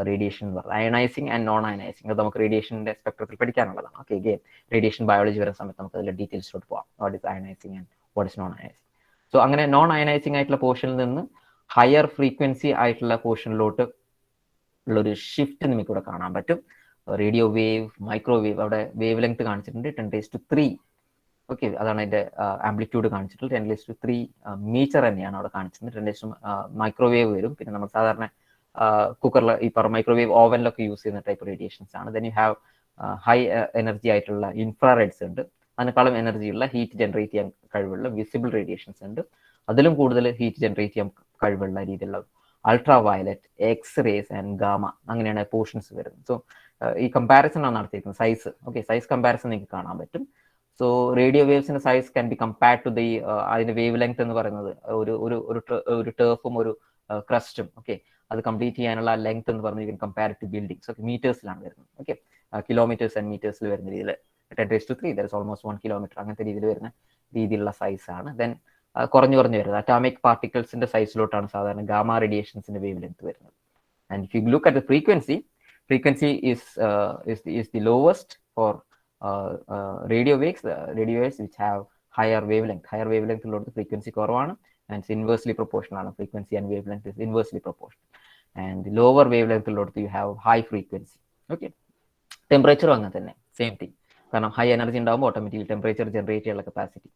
റേഡിയേഷൻ എന്ന് പറയുന്നത്. അയനൈസിങ് ആൻഡ് നോൺ അയനൈസിങ് അത് നമുക്ക് റേഡിയേഷന്റെ സ്പെക്ട്രത്തിൽ പഠിക്കാനുള്ളതാണ്. ഓക്കെ, ഗെയിം റേഡിയേഷൻ ബയോളജി വരുന്ന സമയത്ത് നമുക്ക് അതിന്റെ ഡീറ്റെയിൽസിലോട്ട് പോകാം. What is ionising and what is known ionising. So അങ്ങനെ നോൺ അയനൈസിങ് ആയിട്ടുള്ള പോർഷനിൽ നിന്ന് ഹയർ ഫ്രീക്വൻസി ആയിട്ടുള്ള പോർഷനിലോട്ട് ഉള്ളൊരു ഷിഫ്റ്റ് നമുക്ക് ഇവിടെ കാണാൻ പറ്റും. റേഡിയോ വേവ്, മൈക്രോവേവ്, അവിടെ വേവ് ലെങ്ത് കാണിച്ചിട്ടുണ്ട് 10⁻³ ഓക്കെ, അതാണ് അതിന്റെ ആംപ്ലിറ്റ്യൂഡ് കാണിച്ചിട്ടുള്ളത്. 10⁻³ മീറ്റർ തന്നെയാണ് അവിടെ കാണിച്ചിട്ടുണ്ട്. 10 മൈക്രോവേവ് വരും. പിന്നെ നമ്മൾ സാധാരണ കുക്കറിൽ ഈ പറഞ്ഞ മൈക്രോവേവ് ഓവനിലൊക്കെ യൂസ് ചെയ്യുന്ന ടൈപ്പ് റേഡിയേഷൻസ് ആണ്. Then you have high energy ആയിട്ടുള്ള ഇൻഫ്രാറെഡ്സ് ഉണ്ട്. അതിനേക്കാളും എനർജിയുള്ള ഹീറ്റ് ജനറേറ്റ് ചെയ്യാൻ കഴിവുള്ള വിസിബിൾ റേഡിയേഷൻസ് ഉണ്ട്. അതിലും കൂടുതൽ ഹീറ്റ് ജനറേറ്റ് ചെയ്യാൻ കഴിവുള്ള രീതിയിലുള്ള ultraviolet, X rays and gamma, അങ്ങനെയാണ് പോർഷൻസ് വരുന്നത്. സോ ഈ കമ്പാരിസൺ ആണ് നടത്തിയിരിക്കുന്നത്. സൈസ്, ഓക്കെ, സൈസ് കമ്പാരിസൺ നിങ്ങൾക്ക് കാണാൻ പറ്റും. സോ റേഡിയോ വേവ്സിന്റെ size can be compared to the അതിന്റെ വേവ് ലെങ്ത് എന്ന് പറയുന്നത് ഒരു ടേഫും ഒരു ക്രസ്റ്റും, ഓക്കെ, അത് കംപ്ലീറ്റ് ചെയ്യാനുള്ള ലെങ്ത് എന്ന് പറഞ്ഞാൽ കമ്പയർ ടു ബിൽഡിങ്സ്. ഓക്കെ, മീറ്റേഴ്സിലാണ് വരുന്നത്. ഓക്കെ, കിലോമീറ്റേഴ്സ് ആൻഡ് മീറ്റേഴ്സിൽ വരുന്ന രീതിയിൽ 10⁻³ ദാറ്റ് ഈസ് ഓൾമോസ്റ്റ് 1 കിലോമീറ്റർ അങ്ങനത്തെ രീതിയിൽ വരുന്ന രീതിയിലുള്ള സൈസാണ്. ദെൻ കുറഞ്ഞു വരുന്നത് അറ്റോമിക് പാർട്ടിക്കിൾസിന്റെ സൈസിലോട്ടാണ് സാധാരണ ഗാമ റേഡിയേഷൻസിന്റെ വേവ് ലെങ്ത് വരുന്നത്. And if you look at the frequency is the lowest for radio waves which have higher wavelength. Higher wavelength ഉള്ളടത്ത് frequency കുറവാണ്, and it's inversely proportional ആണ്. Frequency and wavelength is inversely proportional. And the lower wavelength ഉള്ളടത്ത് you have high frequency. Okay, temperature അങ്ങനെ തന്നെ same thing. കാരണം high energy ഉണ്ടാകുമ്പോൾ automatically temperature generate ചെയ്യാനുള്ള capacity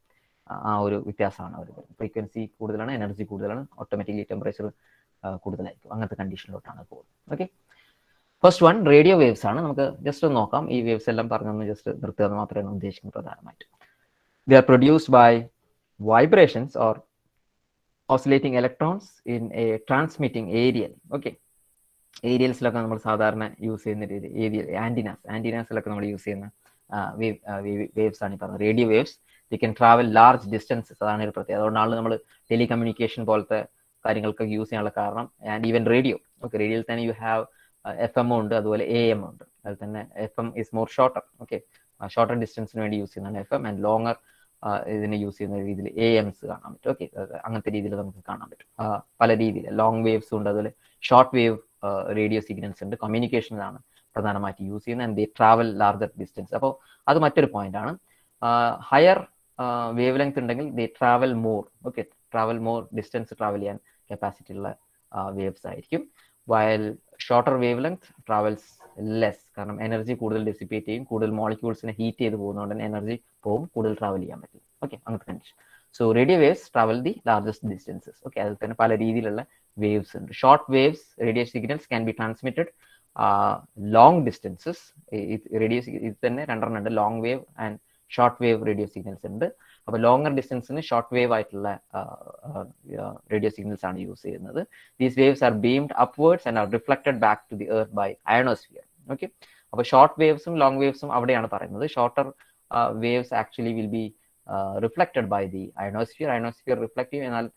ആ ഒരു വ്യത്യാസമാണ് അവർ വരുന്നത്. ഫ്രീക്വൻസി കൂടുതലാണ്, എനർജി കൂടുതലാണ്, ഓട്ടോമാറ്റിക്കലി ടെമ്പറേച്ചർ കൂടുതലായിരിക്കും. അങ്ങനത്തെ കണ്ടീഷനിലോട്ടാണ് പോകുന്നത്. Okay, first one radio waves ആണ്. നമുക്ക് ജസ്റ്റ് ഒന്ന് നോക്കാം. ഈ വേവ്സ് എല്ലാം പറഞ്ഞൊന്ന് ജസ്റ്റ് നിർത്തുക എന്ന് മാത്രമേ ഉദ്ദേശിക്കുന്നത് പ്രധാനമായിട്ട്. They are produced by vibrations or oscillating electrons in a transmitting aerial. Okay, ഏരിയൽസിലൊക്കെ നമ്മൾ സാധാരണ യൂസ് ചെയ്യുന്ന രീതി ഏരിയൽ ആന്റിനാസിലൊക്കെ നമ്മൾ യൂസ് ചെയ്യുന്ന വേവ്സ് ആണ് ഈ പറഞ്ഞത് radio waves. The can travel large distances, അതാണ് ഒരു പ്രത്യേകത. അതുകൊണ്ടാണ് നമ്മൾ ടെലികമ്മ്യൂണിക്കേഷൻ പോലത്തെ കാര്യങ്ങൾക്ക് യൂസ് ചെയ്യാനുള്ള കാരണം. ആൻഡ് ഈവൻ റേഡിയോ, ഓക്കെ, റേഡിയോയിൽ തന്നെ യു ഹാവ് FM ഉണ്ട്, അതുപോലെ AM ഉണ്ട്. അതിൽ തന്നെ FM is more shorter. Okay, shorter ഡിസ്റ്റൻസിന് വേണ്ടി യൂസ് ചെയ്യുന്നതാണ് FM, ആൻഡ് ലോങ്ങർ ഇതിനെ യൂസ് ചെയ്യുന്ന രീതിയിൽ AMs കാണാൻ പറ്റും. ഓക്കെ, അങ്ങനത്തെ രീതിയിൽ നമുക്ക് കാണാൻ പറ്റും. പല രീതിയിൽ ലോങ് വേവ്സ് ഉണ്ട്, അതുപോലെ ഷോർട്ട് വേവ് റേഡിയോ സിഗ്നൽസ് ഉണ്ട്. കമ്മ്യൂണിക്കേഷനാണ് പ്രധാനമായിട്ട് യൂസ് ചെയ്യുന്നത്. And they travel larger distance. അപ്പോൾ അത് മറ്റൊരു പോയിന്റ് ആണ്. ഹയർ വേവ് ലെങ്ത് ഉണ്ടെങ്കിൽ ദേ travel more. Okay, travel more distance travel ചെയ്യാൻ കപ്പാസിറ്റി ഉള്ള വേവ്സ് ആയിരിക്കും. വയൽ shorter wave length travels less, കാരണം എനർജി കൂടുതൽ ഡിസിപ്പേറ്റ് ചെയ്യും, കൂടുതൽ മോളിക്യൂൾസിനെ ഹീറ്റ് ചെയ്ത് പോകുന്നതുകൊണ്ട് തന്നെ എനർജി പോകും, കൂടുതൽ ട്രാവൽ ചെയ്യാൻ പറ്റും. ഓക്കെ, അങ്ങനത്തെ condition. So radio waves travel the largest distances. Okay, അതിൽ തന്നെ പല രീതിയിലുള്ള വേവ്സ് ഉണ്ട്. Short waves radio signals can be transmitted long distances. Radio ഇത് തന്നെ രണ്ടെണ്ണം ഉണ്ട്, long wave and short wave radio signals ഉണ്ട്. അപ്പോൾ ലോങ്ങർ ഡിസ്റ്റൻസിന് ഷോർട്ട് വേവ് ആയിട്ടുള്ള റേഡിയോ സിഗ്നൽസ് ആണ് യൂസ് ചെയ്യുന്നത്. These waves are beamed upwards and are reflected back to the earth by ionosphere. Okay, അപ്പോൾ ഷോർട്ട് വേവ്സും ലോങ് വേവ്സും അവിടെയാണ് പറയുന്നത്. Shorter waves actually will be reflected by the ionosphere reflective, എന്നാൽ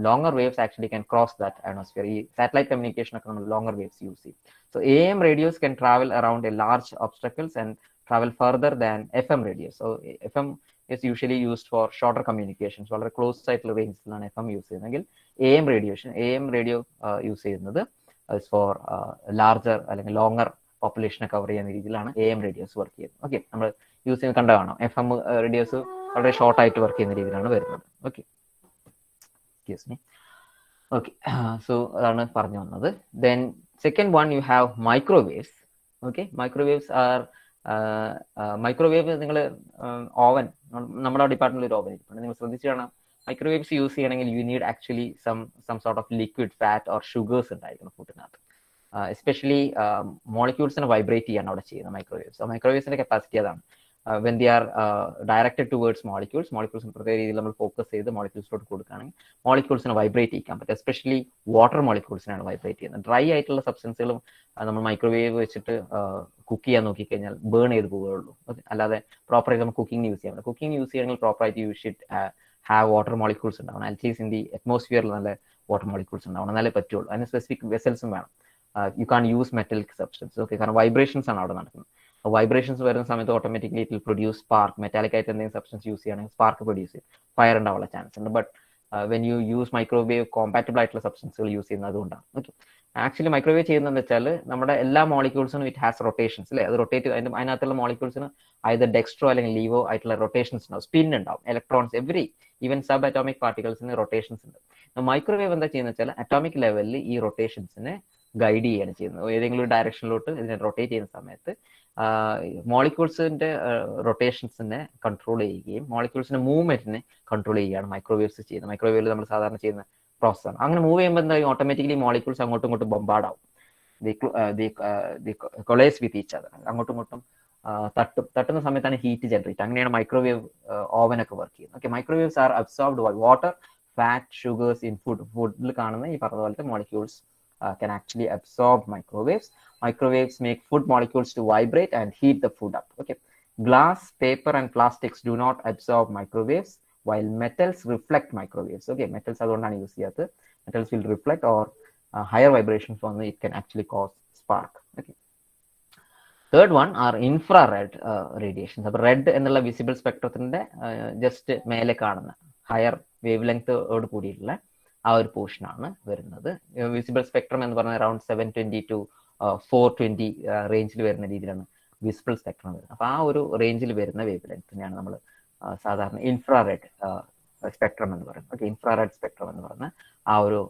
longer waves actually can cross that ionosphere. ഈ satellite communication ഒക്കെ നമ്മൾ longer waves use ചെയ്യും. So AM radios can travel around a large obstacles and travel further than FM radios. So FM is usually used for shorter communications. വളരെ close ആയിട്ടുള്ള റേഞ്ചിലാണ് FM use ചെയ്യുന്നതെങ്കിൽ AM radio use ചെയ്യുന്നത് four larger അല്ലെങ്കിൽ longer പോപ്പുലേഷനെ cover ചെയ്യുന്ന രീതിയിലാണ് AM radios work ചെയ്യുന്നത്. Okay, നമ്മൾ യൂസ് ചെയ്യുന്നത് കണ്ട കാണാം. FM radios വളരെ ഷോർട്ട് ആയിട്ട് വർക്ക് ചെയ്യുന്ന രീതിയിലാണ് വരുന്നത്. Okay, excuse me. Okay, so അതാണ് പറഞ്ഞു വന്നത്. Then second one, you have microwaves. Okay, microwaves R microwave നിങ്ങൾ ഓവൻ, നമ്മുടെ ഡിപ്പാർട്ട്മെന്റിൽ ഒരു ഓവൻ ഇരിപ്പുണ്ട്, നിങ്ങൾ ശ്രദ്ധിച്ചു കാണാം. മൈക്രോവേവ്സ് യൂസ് ചെയ്യണമെങ്കിൽ you need actually some sort of liquid fat or sugars ഉണ്ടായിരിക്കണം ഫുഡിനകത്ത്. എസ്പെഷ്യലി മോളിക്യൂൾസിനെ വൈബ്രേറ്റ് ചെയ്യാണ് അവിടെ ചെയ്യുന്നത് മൈക്രോവേവ്സ്. മൈക്രോവേവ്സിന്റെ കപ്പാസിറ്റി അതാണ്. When the are directed towards മോളിക്യൂൾസിന് പ്രത്യേക രീതിയിൽ നമ്മൾ ഫോക്കസ് ചെയ്ത് മോളിക്യൂൾസിലോട്ട് കൊടുക്കുകയാണെങ്കിൽ മോളിക്യൂൾസിനെ വൈബ്രേറ്റ് ചെയ്യാൻ പറ്റും. എസ്പെഷ്യലി വാട്ടർ മോളിക്യൂൾസിനാണ് വൈബ്രേറ്റ് ചെയ്യുന്നത്. ഡ്രൈ ആയിട്ടുള്ള സബ്സ്റ്റൻസുകളും നമ്മൾ മൈക്രോവേവ് വെച്ചിട്ട് കുക്ക് ചെയ്യാൻ നോക്കിക്കഴിഞ്ഞാൽ ബേൺ ചെയ്ത് പോവുകയുള്ളൂ. അല്ലാതെ പ്രോപ്പറായിട്ട് നമുക്ക് കുക്കിംഗ് യൂസ് ചെയ്യാൻ പറ്റും. കുക്കിംഗ് യൂസ് ചെയ്യണമെങ്കിൽ പ്രോപ്പറായിട്ട് you should have water molecules ഉണ്ടാവണം. അറ്റ്ലീസ്റ്റ് ഇൻ ദി അറ്റ്മോസ്ഫിയറിൽ നല്ല വാട്ടർ മോളിക്യൂൾസ് ഉണ്ടാവണം, എന്നാലേ പറ്റുള്ളൂ. അതിന് സ്പെസിഫിക് വെസൽസും വേണം. You can use metallic substance. Okay, കാരണം വൈബ്രേഷൻസ് ആണ് അവിടെ നടക്കുന്നത്. വൈബ്രേഷൻസ് വരുന്ന സമയത്ത് automatically it will produce spark. Metallic ആയിട്ട് എന്തെങ്കിലും സബ്സ്റ്റൻസ് യൂസ് ചെയ്യുകയാണെങ്കിൽ സ്പാർക്ക് പ്രൊഡ്യൂസ് ചെയ്യും, ഫയർ ഉണ്ടാവാനുള്ള ചാൻസ് ഉണ്ട്. But when you use microwave compatible ആയിട്ടുള്ള സബ്സ്റ്റൻസുകൾ യൂസ് ചെയ്യുന്നത് അതുകൊണ്ടാണ്. ഓക്കെ, ആക്ച്വലി മൈക്രോവേവ് ചെയ്യുന്നതെന്ന് വെച്ചാൽ നമ്മുടെ എല്ലാ മോളിക്യൂൾസിനും ഇറ്റ് ഹാസ് റൊട്ടേഷൻസ് അല്ലേ. അത് റൊട്ടേറ്റ് അതിനകത്തുള്ള മോളിക്യൂൾസിന് either ഡെക്സ്ട്രോ അല്ലെങ്കിൽ ലീവോ ആയിട്ടുള്ള റൊട്ടേഷൻസ് ഉണ്ടാവും, സ്പിൻ ഉണ്ടാവും, ഇലക്ട്രോൺസ് ഈവൻ സബ് അറ്റോമിക് പാർട്ടിക്കിൾസിന് റൊട്ടേഷൻസ് ഉണ്ട്. മൈക്രോവേവ് എന്താ ചെയ്യുന്നത് വെച്ചാൽ അറ്റോമിക് ലെവലിൽ ഈ റൊട്ടേഷൻസിനെ ഗൈഡ് ചെയ്യാണ് ചെയ്യുന്നത്. ഏതെങ്കിലും ഒരു ഡയറക്ഷനിലോട്ട് ഇതിനെ റൊട്ടേറ്റ് ചെയ്യുന്ന സമയത്ത് മോളിക്യൂൾസിന്റെ റൊട്ടേഷൻസിനെ കൺട്രോൾ ചെയ്യുകയും മോളിക്യൂൾസിന്റെ മൂവ്മെന്റിനെ കൺട്രോൾ ചെയ്യുകയാണ് മൈക്രോവേവ്സ് ചെയ്യുന്നത്. മൈക്രോവേവിൽ നമ്മൾ സാധാരണ ചെയ്യുന്ന പ്രോസസ്സാണ്. അങ്ങനെ മൂവ് ചെയ്യുമ്പോൾ എന്താ ഓട്ടോമാറ്റിക്കലി മോളിക്യൂൾസ് അങ്ങോട്ടും ഇങ്ങോട്ടും ബൊമ്പാർഡ് ആവും. കൊളൈസ് വിത്ത് ഈച്ച് അതർ, അങ്ങോട്ടും ഇങ്ങോട്ടും തട്ടുന്ന സമയത്താണ് ഹീറ്റ് ജനറേറ്റ്. അങ്ങനെയാണ് മൈക്രോവേവ് ഓവൻ ഒക്കെ വർക്ക് ചെയ്യുന്നത്. Okay, microwaves are absorbed by water, fat, sugars in ഫുഡിൽ കാണുന്ന ഈ പറഞ്ഞ പോലത്തെ molecules can actually absorb microwaves. Microwaves make food molecules to vibrate and heat the food up. Okay, glass, paper and plastics do not absorb microwaves, while metals reflect microwaves. Okay, metals adondana use cheyathu. Metals will reflect or higher vibrations from it can actually cause spark. Okay, third one are infrared radiations. അപ്പോൾ red എന്നുള്ള visible സ്പെക്ട്രത്തിന്റെ just മേലെ കാണുന്ന higher wave ലെങ്തോട് കൂടിയിട്ടുള്ള ആ ഒരു പോർഷനാണ് വരുന്നത്. Visible spectrum എന്ന് പറഞ്ഞാൽ അറൌണ്ട് 720 to 420 റേഞ്ചിൽ വരുന്ന രീതിയിലാണ് വിസിബിൾ സ്പെക്ട്രം വരുന്നത്. അപ്പോൾ ആ ഒരു റേഞ്ചിൽ വരുന്ന വേവ് ലെങ്തിനെയാണ് നമ്മൾ സാധാരണ ഇൻഫ്രാറെഡ് സ്പെക്ട്രം എന്ന് പറയുന്നത്. ഓക്കെ, ഇൻഫ്രാറെഡ് സ്പെക്ട്രം എന്ന് പറഞ്ഞ ആ ഒരു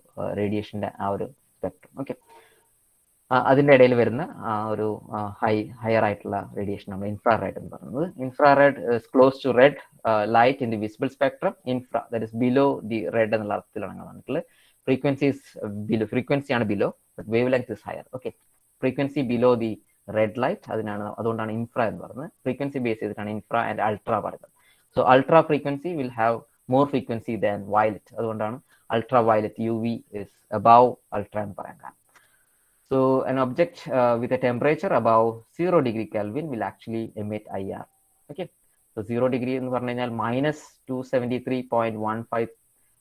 റേഡിയേഷന്റെ ആ ഒരു സ്പെക്ട്രം. ഓക്കെ, അതിൻ്റെ ഇടയിൽ വരുന്ന ഒരു ഹയർ ആയിട്ടുള്ള റേഡിയേഷൻ നമ്മൾ ഇൻഫ്രാറെഡ് എന്ന് പറയുന്നത്. Infrared is close to red light in the visible spectrum. Infra that is below the red എന്നുള്ള അർത്ഥത്തിലാണ് വന്നിട്ടുള്ളത്. ഫ്രീക്വൻസിയാണ് below, but wavelength is higher. Okay, frequency below the red light, അതുകൊണ്ടാണ് infra എന്ന് പറയുന്നത്. ഫ്രീക്വൻസി ബേസ് ചെയ്തിട്ടാണ് infra and ultra പറയുന്നത്. So ultra frequency will have more frequency than violet. അതുകൊണ്ടാണ് ultraviolet UV is above ultra എന്ന് പറയാൻ കാരണം. So an object with a temperature above 0 degree Kelvin will actually emit IR. Okay, so 0 degree എന്ന് പറഞ്ഞു കഴിഞ്ഞാൽ -273.15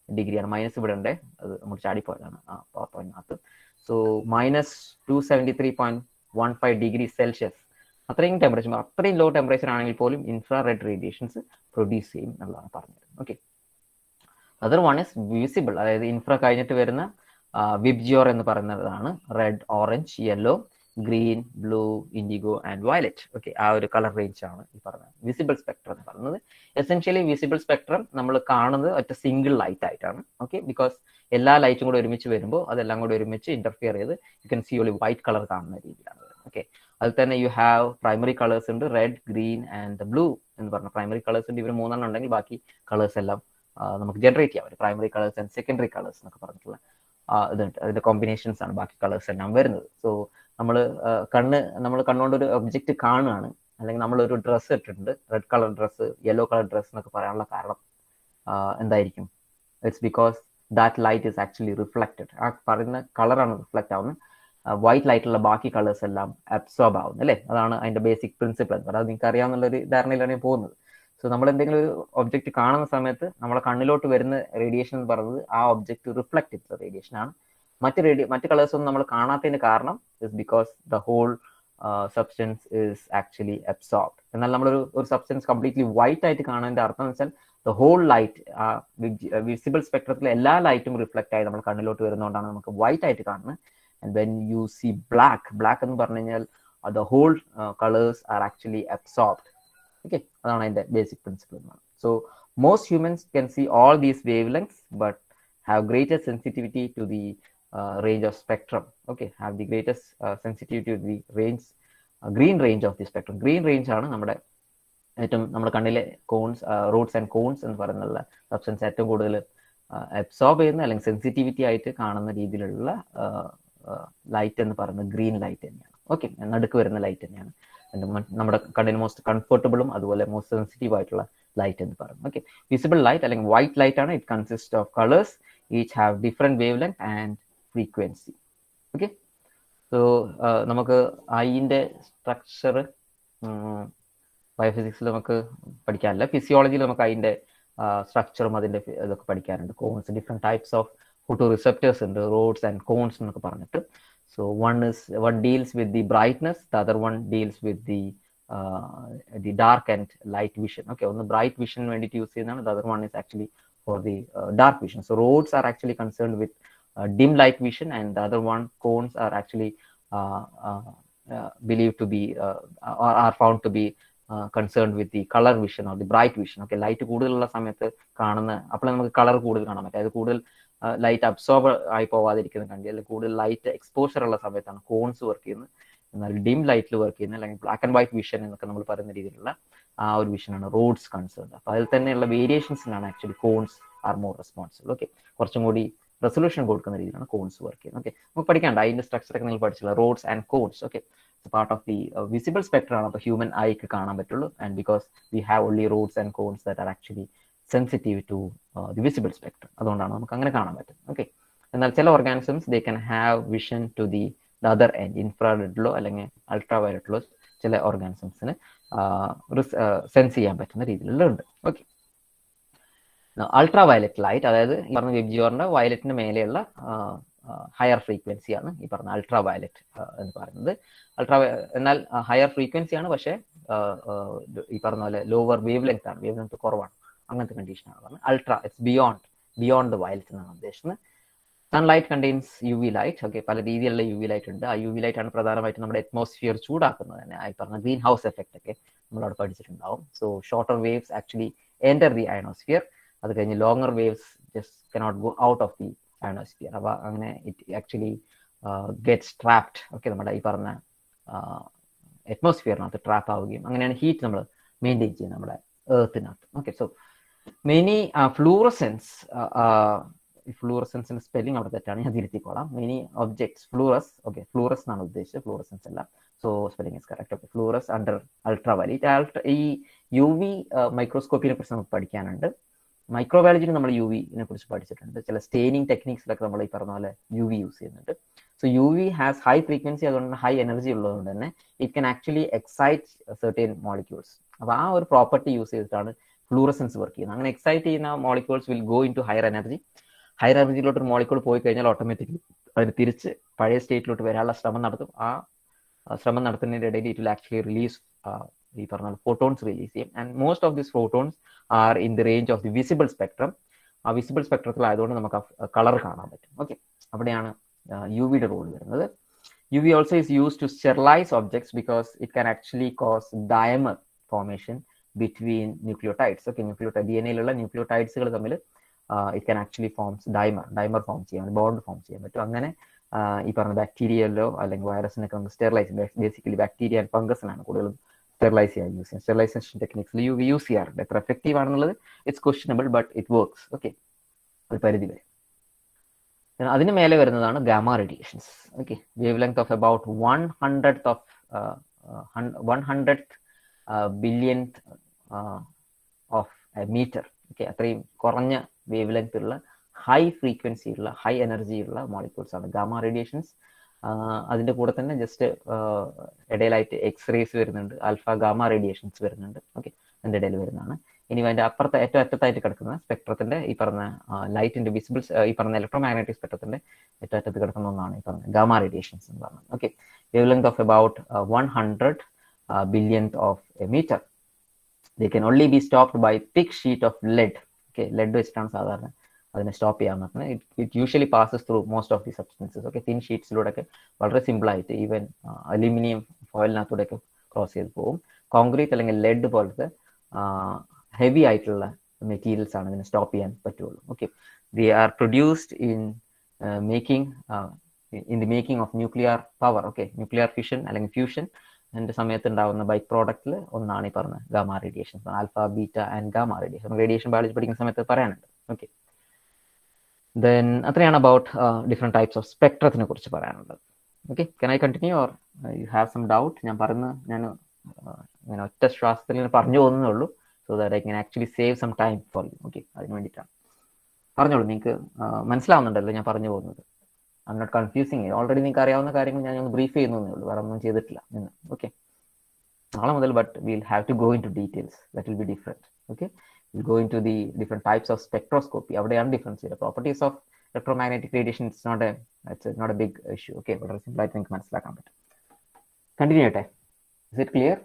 ഡിഗ്രിയാണ്. Minus ഇവിടെ ഉണ്ട്, അത് നമുക്ക് ചാടിപ്പോയതാണ് പവർ പോയിന്റിനകത്ത്. സോ -273.15 ഡിഗ്രി സെൽഷ്യസ്, അത്രയും ടെമ്പറേച്ചർ, അത്രയും ലോ ടെമ്പറേച്ചർ ആണെങ്കിൽ പോലും ഇൻഫ്രാറെഡ് റേഡിയേഷൻസ് പ്രൊഡ്യൂസ് ചെയ്യും എന്നുള്ളതാണ് പറഞ്ഞത്. Okay, other one is visible, അതായത് ഇൻഫ്രാ കഴിഞ്ഞിട്ട് വരുന്ന വിബ്ജിയോർ എന്ന് പറയുന്നതാണ് red, orange, yellow, green, blue, IndiGo and violet. Okay, ആ ഒരു കളർ റേഞ്ച് ആണ് ഈ പറഞ്ഞത് വിസിബിൾ സ്പെക്ട്രം എന്ന് പറയുന്നത്. എസെൻഷ്യലി വിസിബിൾ സ്പെക്ട്രം നമ്മൾ കാണുന്നത് ഒറ്റ സിംഗിൾ ലൈറ്റ് ആയിട്ടാണ്. ഓക്കെ, ബിക്കോസ് എല്ലാ ലൈറ്റും കൂടെ ഒരുമിച്ച് വരുമ്പോൾ അതെല്ലാം കൂടെ ഒരുമിച്ച് ഇന്റർഫിയർ ചെയ്ത് you can C only white colour കാണുന്ന രീതിയിലാണ്. ഓക്കെ, അതിൽ തന്നെ യു ഹാവ് പ്രൈമറി കളേഴ്സ് ഉണ്ട്, റെഡ്, ഗ്രീൻ ആൻഡ് ബ്ലൂ എന്ന് പറഞ്ഞ പ്രൈമറി കളേഴ്സ് ഉണ്ട്. ഇവർ 3 ഉണ്ടെങ്കിൽ ബാക്കി കളേഴ്സ് എല്ലാം നമുക്ക് ജനറേറ്റ് ചെയ്യാൻ പറ്റും. Primary colours and secondary colours എന്നൊക്കെ പറഞ്ഞിട്ടുള്ള ഇതുണ്ട്. അതിന്റെ കോമ്പിനേഷൻസ് ആണ് ബാക്കി കളേഴ്സ് എല്ലാം വരുന്നത്. സോ നമ്മൾ കണ്ണുകൊണ്ട് ഒരു ഒബ്ജക്റ്റ് കാണുകയാണ്, അല്ലെങ്കിൽ നമ്മളൊരു ഡ്രസ്സ് ഇട്ടിട്ടുണ്ട്, red colour dress, yellow colour dress എന്നൊക്കെ പറയാനുള്ള കാരണം എന്തായിരിക്കും? It's because that light is actually reflected. ആ പറയുന്ന കളറാണ് റിഫ്ലക്റ്റ് ആവുന്നത്. വൈറ്റ് ലൈറ്റുള്ള ബാക്കി കളേഴ്സ് എല്ലാം അബ്സോർബ് ആവുന്നു അല്ലേ. അതാണ് അതിന്റെ ബേസിക് പ്രിൻസിപ്പിൾ എന്ന് പറയുന്നത്. അത് നിങ്ങൾക്ക് അറിയാവുന്നുള്ളൊരു ധാരണയിലാണ് പോകുന്നത്. സോ നമ്മൾ എന്തെങ്കിലും ഒരു ഒബ്ജക്റ്റ് കാണുന്ന സമയത്ത് നമ്മളെ കണ്ണിലോട്ട് വരുന്ന റേഡിയേഷൻ എന്ന് പറയുന്നത് ആ ഒബ്ജക്റ്റ് റിഫ്ലക്ട് ചെയ്ത റേഡിയേഷൻ ആണ്. മറ്റ് കളേഴ്സ് ഒന്നും നമ്മൾ കാണാത്തതിന് കാരണം is because the whole substance is actually absorbed. എന്നാൽ നമ്മളൊരു സബ്സ്റ്റൻസ് കംപ്ലീറ്റ്ലി വൈറ്റ് ആയിട്ട് കാണുന്നതിന്റെ അർത്ഥം എന്ന് വെച്ചാൽ ദ ഹോൾ ലൈറ്റ്, വിസിബിൾ സ്പെക്ട്രത്തിലെ എല്ലാ ലൈറ്റും റിഫ്ലക്ട് ആയി നമ്മൾ കണ്ണിലോട്ട് വരുന്നതുകൊണ്ടാണ് നമുക്ക് വൈറ്റ് ആയിട്ട് കാണുന്നത്. And when you see black എന്ന് പറഞ്ഞു കഴിഞ്ഞാൽ the whole colours are actually absorbed. Okay, അതാണ് അതിന്റെ ബേസിക് പ്രിൻസിപ്പിൾ എന്ന് പറയുന്നത്. So most humans can see all these wavelengths but have greatest sensitivity to the range of spectrum. Okay, have the greatest sensitivity to the range green range of the spectrum. Green range ആണ് നമ്മുടെ ഏറ്റവും നമ്മുടെ കണ്ണിലെ cons, roads and cons എന്ന് പറയുന്നുള്ള substance ഏറ്റവും കൂടുതൽ absorb ചെയ്യുന്ന അല്ലെങ്കിൽ സെൻസിറ്റിവിറ്റി ആയിട്ട് കാണുന്ന രീതിയിലുള്ള ലൈറ്റ് എന്ന് പറയുന്നത് ഗ്രീൻ ലൈറ്റ് തന്നെയാണ്. ഓക്കെ, നടുക്ക് വരുന്ന ലൈറ്റ് തന്നെയാണ് നമ്മുടെ കണ്ണിന് മോസ്റ്റ് കംഫർട്ടബിളും അതുപോലെ മോസ്റ്റ് സെൻസിറ്റീവ് ആയിട്ടുള്ള ലൈറ്റ് എന്ന് പറയുന്നത്. ഓക്കെ, വിസിബിൾ ലൈറ്റ് അല്ലെങ്കിൽ വൈറ്റ് ലൈറ്റ് ആണ്. It consist of colours each have different wave length and frequency. Okay, so നമുക്ക് ഐൻ്റെ സ്ട്രക്ചർ ബയോഫിസിക്സിൽ നമുക്ക് പഠിക്കാനില്ല, ഫിസിയോളജിയിൽ നമുക്ക് അതിൻ്റെ സ്ട്രക്ചറും അതിൻ്റെ ഇതൊക്കെ പഠിക്കാറുണ്ട്. Cones, different types of photoreceptors ഉണ്ട്, റോഡ്സ് ആൻഡ് കോൺസ് എന്നൊക്കെ പറഞ്ഞിട്ട്. So one deals with the brightness, the other one deals with the dark and light vision. Okay, on the bright vision വേണ്ടിയിട്ട് യൂസ് ചെയ്യുന്നതാണ്, the other one is actually for the dark vision. So roads are actually concerned with dim light vision, and the other one, cones, are actually believed to be or are found to be concerned with the color vision or the bright vision. Okay, light കൂടുതലുള്ള സമയത്ത് കാണുന്ന, അപ്പോൾ നമുക്ക് colour കൂടുതൽ കാണാൻ പറ്റും. അത് കൂടുതൽ ലൈറ്റ് അബ്സോർബ് ആയി പോവാതിരിക്കുന്ന കണ്ടി, അല്ലെങ്കിൽ കൂടുതൽ ലൈറ്റ് എക്സ്പോഷർ ഉള്ള സമയത്താണ് കോൺസ് വർക്ക് ചെയ്യുന്നത്. എന്നാൽ ഡിം ലൈറ്റിൽ വർക്ക് ചെയ്യുന്ന അല്ലെങ്കിൽ ബ്ലാക്ക് ആൻഡ് വൈറ്റ് വിഷൻ എന്നൊക്കെ നമ്മൾ പറയുന്ന രീതിയിലുള്ള ആ ഒരു വിഷനാണ് റോഡ്സ് കൺസേൺ. അപ്പോൾ അതിൽ തന്നെയുള്ള വേരിയേഷൻസിനാണ് actually cones are more responsible. Okay, കുറച്ചും കൂടി റെസൊല്യൂഷൻ കൊടുക്കുന്ന രീതിയിലാണ് കോൺസ് വർക്ക് ചെയ്യുന്നത്. ഓക്കെ, നമുക്ക് പഠിക്കാണ്ട് അതിൻ്റെ സ്ട്രക്ചറൊക്കെ നിങ്ങൾ പഠിച്ചില്ല, rods and cones. Okay, part of the visible spectrum ആണ്, അപ്പോൾ ഹ്യൂമൻ ഐക്ക് കാണാൻ പറ്റുള്ളൂ. And because we have only rods and cones that are actually sensitive to the visible spectrum. അതുകൊണ്ടാണ് നമുക്ക് അങ്ങനെ കാണാൻ പറ്റും. ഓക്കെ, എന്നാൽ ചില organisms they can have vision to the other end, ഇൻഫ്രാറെഡിലോ അല്ലെങ്കിൽ അൾട്രാ വയലറ്റിലോ ചില ഓർഗാനിസംസിന് സെൻസ് ചെയ്യാൻ പറ്റുന്ന രീതിയിലുണ്ട്. ഓക്കെ, അൾട്രാ വയലറ്റ് ലൈറ്റ്, അതായത് ഈ പറഞ്ഞ വെബ്ജിയോറിന്റെ വയലറ്റിന് മേലെയുള്ള ഹയർ ഫ്രീക്വൻസിയാണ് ഈ പറഞ്ഞ അൾട്രാ വയലറ്റ് എന്ന് പറയുന്നത്. എന്നാൽ ഹയർ ഫ്രീക്വൻസിയാണ്, പക്ഷേ ഈ പറഞ്ഞ പോലെ ലോവർ വേവ് ലെങ്ത് ആണ്, വേവ് ലെങ്ത് കുറവാണ്, അങ്ങനത്തെ കണ്ടീഷനാണ് പറഞ്ഞത്. Ultra, it's beyond the violet എന്നാണ് ഉദ്ദേശിക്കുന്നത്. Sunlight contains U V light. Okay, പല രീതിയിലുള്ള യു വി ലൈറ്റ് ഉണ്ട്. ആ യു വി ലൈറ്റ് ആണ് പ്രധാനമായിട്ടും നമ്മുടെ അറ്റ്മോസ്ഫിയർ ചൂടാക്കുന്നത് തന്നെ. ഈ പറഞ്ഞ ഗ്രീൻ ഹൗസ് എഫക്റ്റ് ഒക്കെ നമ്മളവിടെ പഠിച്ചിട്ടുണ്ടാവും. So shorter waves actually enter the ionosphere, അത് കഴിഞ്ഞ് longer waves just cannot go out of the ionosphere. അപ്പോൾ അങ്ങനെ it actually gets trapped. Okay, നമ്മുടെ ഈ പറഞ്ഞ അറ്റ്മോസ്ഫിയറിനകത്ത് ട്രാപ്പ് ആവുകയും അങ്ങനെയാണ് ഹീറ്റ് നമ്മൾ മെയിൻറ്റെയിൻ ചെയ്യുന്നത് നമ്മുടെ എർത്തിനകത്ത്. ഓക്കെ, സോ മെനി ഫ്ലൂറസെൻസിന്റെ സ്പെല്ലിംഗ് അവിടെ തെറ്റാണ്, ഞാൻ തിരുത്തിക്കോളാം. Many objects fluoresce. Okay, fluoresce എന്നാണ് ഉദ്ദേശിച്ചത്, ഫ്ലൂറസെൻസ് അല്ല. So spelling is correct. Okay, fluoresce under ultraviolet. ഈ യു വി മൈക്രോസ്കോപ്പിനെ കുറിച്ച് നമുക്ക് പഠിക്കാനുണ്ട്. മൈക്രോബയോളജിയിൽ നമ്മൾ യു വിനെ കുറിച്ച് പഠിച്ചിട്ടുണ്ട്. ചില സ്റ്റെയിനിങ് ടെക്നിക്സിലൊക്കെ നമ്മൾ ഈ പറഞ്ഞ പോലെ യു വി യൂസ് ചെയ്യുന്നുണ്ട്. So U V has high frequency, അതുകൊണ്ട് ഹൈ എനർജി ഉള്ളതുകൊണ്ട് തന്നെ it can actually excite certain molecules. അപ്പോൾ ആ ഒരു പ്രോപ്പർട്ടി യൂസ് ചെയ്തിട്ടാണ് ഫ്ലൂറസെൻസ് വർക്ക് ചെയ്യുന്നത്. അങ്ങനെ എക്സൈറ്റ് ചെയ്യുന്ന molecules will go in to higher energy. Higher എനർജിയിലോട്ട് ഒരു മോളിക്യൂൾ പോയി കഴിഞ്ഞാൽ ഓട്ടോമാറ്റിക്കലി അതിന് തിരിച്ച് പഴയ സ്റ്റേറ്റിലോട്ട് വരാനുള്ള ശ്രമം നടത്തും. ആ ശ്രമം നടത്തുന്നതിൻ്റെ ഇടയിൽ ഇറ്റ് വിൽ ആക്ച്വലി റിലീസ് ഈ പറഞ്ഞ ഫോട്ടോൺസ് റിലീസ് ചെയ്യും. And most of these photons are in the range of the visible spectrum. ആ വിസിബിൾ സ്പെക്ട്രത്തിലായതുകൊണ്ട് നമുക്ക് ആ കളർ കാണാൻ പറ്റും. ഓക്കെ, അവിടെയാണ് യു വിയുടെ റോൾ വരുന്നത്. U V also is use to sterilise objects because it can actually cause dimer formation between nucleotides. Okay, DNA-യിലുള്ള ന്യൂക്ലിയോടൈഡ്സുകൾ തമ്മിൽ it can actually forms dimer form ചെയ്യാൻ, ബോണ്ട് ഫോം ചെയ്യാൻ പറ്റും. അങ്ങനെ ഈ പറഞ്ഞ ബാക്ടീരിയയിലോ അല്ലെങ്കിൽ വൈറസിനൊക്കെ നമുക്ക് സ്റ്റെറിലൈസ്, ബേസിക്കലി ബാക്ടീരിയ ആൻഡ് ഫംഗസിനാണ് കൂടുതലും സ്റ്റെറിലൈസ് ചെയ്യാൻ യൂസ് ചെയ്യാം. സ്റ്റെറിലൈസേഷൻ ടെക്നിക്സിൽ യു വി യൂസ് ചെയ്യാറുണ്ട്. എത്ര എഫക്റ്റീവ് ആണെന്നുള്ളത് it's questionable, but it works. Okay, ഒരു പരിധി വരെ. അതിന് മേലെ വരുന്നതാണ് gamma radiations. Okay, wavelength of about 100th billionth of a metre. Okay, അത്രയും കുറഞ്ഞ വേവ് ലെങ്ത് ഉള്ള ഹൈ ഫ്രീക്വൻസി ഉള്ള ഹൈ എനർജി ഉള്ള മോളിക്യൂൾസ് ആണ് ഗാമ റേഡിയേഷൻസ്. അതിൻ്റെ കൂടെ തന്നെ ജസ്റ്റ് ഇടയിലായിട്ട് എക്സ്റേസ് വരുന്നുണ്ട്, ആൽഫ ഗാമ റേഡിയേഷൻസ് വരുന്നുണ്ട്. ഓക്കെ, അതിൻ്റെ ഇടയിൽ വരുന്നതാണ്. ഇനി അതിൻ്റെ അപ്പുറത്തെ ഏറ്റവും അറ്റത്തായിട്ട് കിടക്കുന്ന സ്പെക്ട്രത്തിന്റെ ഈ പറഞ്ഞ ലൈറ്റിന്റെ വിസിബിൾ, ഈ പറഞ്ഞ ഇലക്ട്രോമാഗ്നറ്റിക് സ്പെക്ട്രത്തിന്റെ ഏറ്റവും അറ്റത്ത് കിടക്കുന്ന ഒന്നാണ് ഈ പറഞ്ഞ ഗാമ റേഡിയേഷൻസ് എന്ന് പറഞ്ഞത്. Okay, wavelength of about 100 billionth of a meter. They can only be stopped by thick sheet of lead. Okay, lead വെച്ചിട്ടാണ് സാധാരണ അതിനെ സ്റ്റോപ്പ് ചെയ്യാൻ പറ്റുന്നത്. It usually passes through most of the substances. Okay, thin ഷീറ്റ്സിലൂടെയൊക്കെ വളരെ സിമ്പിളായിട്ട് even aluminium ഫോയിലിനകത്തൂടെയൊക്കെ cross ചെയ്ത് പോകും. കോൺക്രീറ്റ് അല്ലെങ്കിൽ ലെഡ് പോലത്തെ ഹെവി ആയിട്ടുള്ള മെറ്റീരിയൽസ് ആണ് ഇതിനെ സ്റ്റോപ്പ് ചെയ്യാൻ പറ്റുള്ളൂ. Okay, they are produced in the making of nuclear power. Okay, nuclear fission അല്ലെങ്കിൽ ഫ്യൂഷൻ എൻ്റെ സമയത്ത് ഉണ്ടാകുന്ന ബൈ പ്രോഡക്റ്റിൽ ഒന്നാണ് ഈ പറഞ്ഞ gamma radiation, alpha beta and gamma radiation. Radiation biology പഠിക്കുന്ന സമയത്ത് പറയാനുണ്ട്. ഓക്കെ, ദെൻ അത്രയാണ് അബൌട്ട് ഡിഫറെൻറ്റ് ടൈപ്സ് ഓഫ് സ്പെക്ട്രത്തിനെ കുറിച്ച് പറയാനുള്ളത്. Okay, can I continue or you have some doubt? ഞാൻ ഇങ്ങനെ ഒറ്റ ശ്വാസത്തിൽ ഇങ്ങനെ പറഞ്ഞു പോകുന്നേ ഉള്ളൂ, so that I can actually save some time for you. Okay, അതിന് വേണ്ടിയിട്ടാണ്. പറഞ്ഞോളൂ, നിങ്ങൾക്ക് മനസ്സിലാവുന്നുണ്ടല്ലോ ഞാൻ പറഞ്ഞു പോകുന്നത്? I'm not confusing. Already നിങ്ങൾക്ക് അറിയാവുന്ന കാര്യങ്ങൾ ഞാൻ ഒന്ന് ബ്രീഫ് ചെയ്യുന്നേ ഉള്ളൂ, വേറെ ഒന്നും ചെയ്തിട്ടില്ല ഇന്ന്. ഓക്കെ, നാളെ മുതൽ but will have to go in to details, that will be different. Okay, will go in to the different types of spectroscopy. അവിടെയാണ് ഡിഫറൻസ് ചെയ്യുക. Properties of electromagnetic radiation it's not a big issue. Okay, വളരെ സിമ്പിളായിട്ട് നിങ്ങൾക്ക് മനസ്സിലാക്കാൻ പറ്റും. Continue ചെയ്യട്ടെ? Is it clear?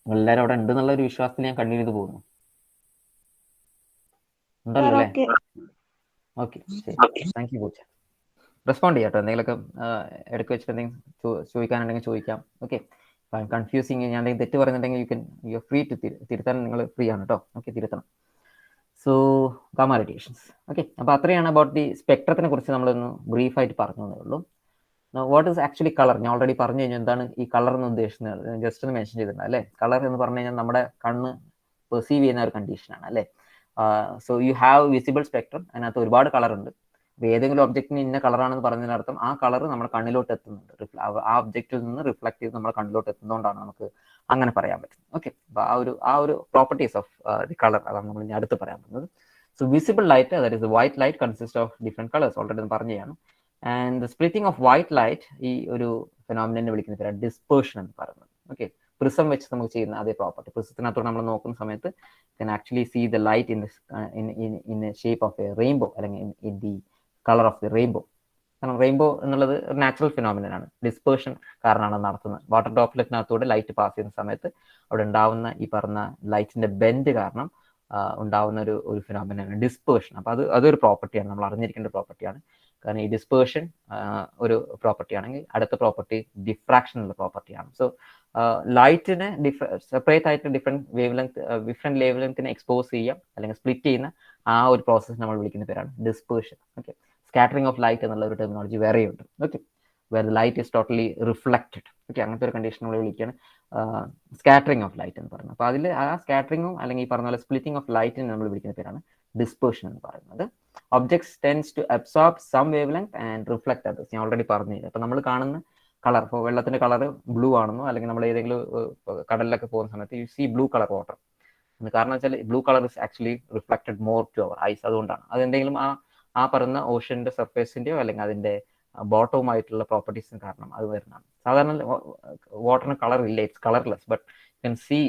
എല്ലാവരും അവിടെ ഉണ്ടെന്നുള്ള ഒരു വിശ്വാസത്തിൽ ഞാൻ കണ്ടിന്യൂ ചെയ്ത് പോകുന്നു. ഉണ്ടല്ലോ അല്ലേ? ഓക്കെ, ശരി. താങ്ക് യു പൂച്ച. റെസ്പോണ്ട് ചെയ്യാം കേട്ടോ. എന്തെങ്കിലുമൊക്കെ ഇടയ്ക്ക് വെച്ചിട്ട് എന്തെങ്കിലും ചോദിക്കാനുണ്ടെങ്കിൽ ചോദിക്കാം. ഓക്കെ, കൺഫ്യൂസിങ് ഞാൻ എന്തെങ്കിലും തെറ്റ് പറയുന്നുണ്ടെങ്കിൽ യു ഫ്രീ ടു തിരുത്താൻ നിങ്ങൾ ഫ്രീ ആണ് കേട്ടോ. ഓക്കെ, തിരുത്തണം. So gamma radiations. ഓക്കെ, അപ്പോൾ അത്രയാണ് അബൌട്ട് ദി സ്പെക്ട്രത്തിനെ കുറിച്ച് നമ്മളൊന്ന് ബ്രീഫായിട്ട് പറഞ്ഞു തന്നേ ഉള്ളൂ. What is actually colour? ഞാൻ ഓൾറെഡി പറഞ്ഞു കഴിഞ്ഞാൽ എന്താണ് ഈ കളർ എന്ന് ഉദ്ദേശിക്കുന്നത്, ജസ്റ്റ് ഒന്ന് മെൻഷൻ ചെയ്തിട്ടുണ്ട് അല്ലേ. കളർ എന്ന് പറഞ്ഞു കഴിഞ്ഞാൽ നമ്മുടെ കണ്ണ് പെർസീവ് ചെയ്യുന്ന ഒരു കണ്ടീഷനാണ് അല്ലേ. So you have visible spectrum, അതിനകത്ത് ഒരുപാട് കളർ ഉണ്ട്. അപ്പോൾ ഏതെങ്കിലും ഒബ്ജക്റ്റിന് ഇന്ന കളറാണെന്ന് പറഞ്ഞതിനർത്ഥം ആ കളർ നമ്മുടെ കണ്ണിലോട്ട് എത്തുന്നുണ്ട്, ആ ഒബ്ജക്റ്റിൽ നിന്ന് റിഫ്ലക്ട് ചെയ്ത് നമ്മുടെ കണ്ണിലോട്ട് എത്തുന്നതുകൊണ്ടാണ് നമുക്ക് അങ്ങനെ പറയാൻ പറ്റും. ഓക്കെ, അപ്പോൾ ആ ഒരു പ്രോപ്പർട്ടീസ് ഓഫ് ദി കളർ അതാണ് നമ്മൾ ഇനി അടുത്ത് പറയാൻ പറ്റുന്നത്. So visible light, that is white light, consist of different colours. Already പറഞ്ഞതാണ്. And the splitting of white light, ഈ ഒരു ഫെനോമിനെ വിളിക്കുന്ന പേരാണ് ഡിസ്പേർഷൻ എന്ന് പറയുന്നത്. ഓക്കെ, പ്രിസം വെച്ച് നമുക്ക് ചെയ്യുന്ന അതേ പ്രോപ്പർട്ടി. പ്രിസത്തിനകത്തോട് നമ്മൾ നോക്കുന്ന സമയത്ത് can actually see the light in the shape of a rainbow, അല്ലെങ്കിൽ in the color of the rainbow. കാരണം റെയിൻബോ എന്നുള്ളത് ഒരു നാച്ചുറൽ ഫിനോമിനൻ ആണ്, ഡിസ്പേർഷൻ കാരണമാണ് നടത്തുന്നത്. വാട്ടർ ഡ്രോപ്ലെറ്റിനകത്തൂടെ ലൈറ്റ് പാസ് ചെയ്യുന്ന സമയത്ത് അവിടെ ഉണ്ടാവുന്ന ഈ പറഞ്ഞ ലൈറ്റിന്റെ ബെൻഡ് കാരണം ഉണ്ടാവുന്ന ഒരു ഫിനോമിനനാണ് ഡിസ്പേർഷൻ. അപ്പോൾ അതൊരു പ്രോപ്പർട്ടിയാണ്, നമ്മൾ അറിഞ്ഞിരിക്കേണ്ട പ്രോപ്പർട്ടിയാണ്. കാരണം ഈ ഡിസ്പേർഷൻ ഒരു പ്രോപ്പർട്ടി ആണെങ്കിൽ അടുത്ത പ്രോപ്പർട്ടി ഡിഫ്രാക്ഷൻ ഉള്ള പ്രോപ്പർട്ടിയാണ്. സോ ലൈറ്റിനെ സെപ്പറേറ്റ് ആയിട്ട് ഡിഫറെൻറ്റ് വേവ് ലെങ്തിനെ എക്സ്പോസ് ചെയ്യാം അല്ലെങ്കിൽ സ്പ്ലിറ്റ് ചെയ്യുന്ന ആ ഒരു പ്രോസസ്സ് നമ്മൾ വിളിക്കുന്ന പേരാണ് dispersion. Okay, scattering of light എന്നുള്ള ഒരു ടെർമിനോളജി വേറെയുണ്ട്. Okay, where light is totally reflected. Okay, അങ്ങനത്തെ ഒരു കണ്ടീഷൻ നമ്മൾ വിളിക്കുകയാണ് സ്കാറ്ററിംഗ് ഓഫ് ലൈറ്റ് എന്ന് പറയുന്നത്. അപ്പോൾ അതിൽ ആ സ്കാറ്ററിങ്ങും അല്ലെങ്കിൽ ഈ പറഞ്ഞ പോലെ സ്പ്ലിറ്റിംഗ് ഓഫ് ലൈറ്റിനെ നമ്മൾ വിളിക്കുന്ന പേരാണ് ഡിസ്പേർഷൻ എന്ന് പറയുന്നത്. Objects tends to absorb some wavelength and reflect others. ഞാൻ ഓൾറെഡി പറഞ്ഞു. അപ്പോൾ നമ്മൾ കാണുന്ന കളർ, ഇപ്പോൾ വെള്ളത്തിന്റെ കളർ ബ്ലൂ ആണെന്നോ അല്ലെങ്കിൽ നമ്മൾ ഏതെങ്കിലും കടലിലൊക്കെ പോകുന്ന സമയത്ത് you see blue colour water. കാരണം വെച്ചാൽ blue colour is actually reflected more to our eyes. അതുകൊണ്ടാണ് അതെന്തെങ്കിലും ആ പറയുന്ന ഓഷ്യന്റെ സർഫേസിന്റെയോ അല്ലെങ്കിൽ അതിന്റെ ബോട്ടവുമായിട്ടുള്ള പ്രോപ്പർട്ടീസും കാരണം അത് വരുന്നതാണ്. സാധാരണ വാട്ടറിന് കളർ ഇല്ല, it's colourless, but you can see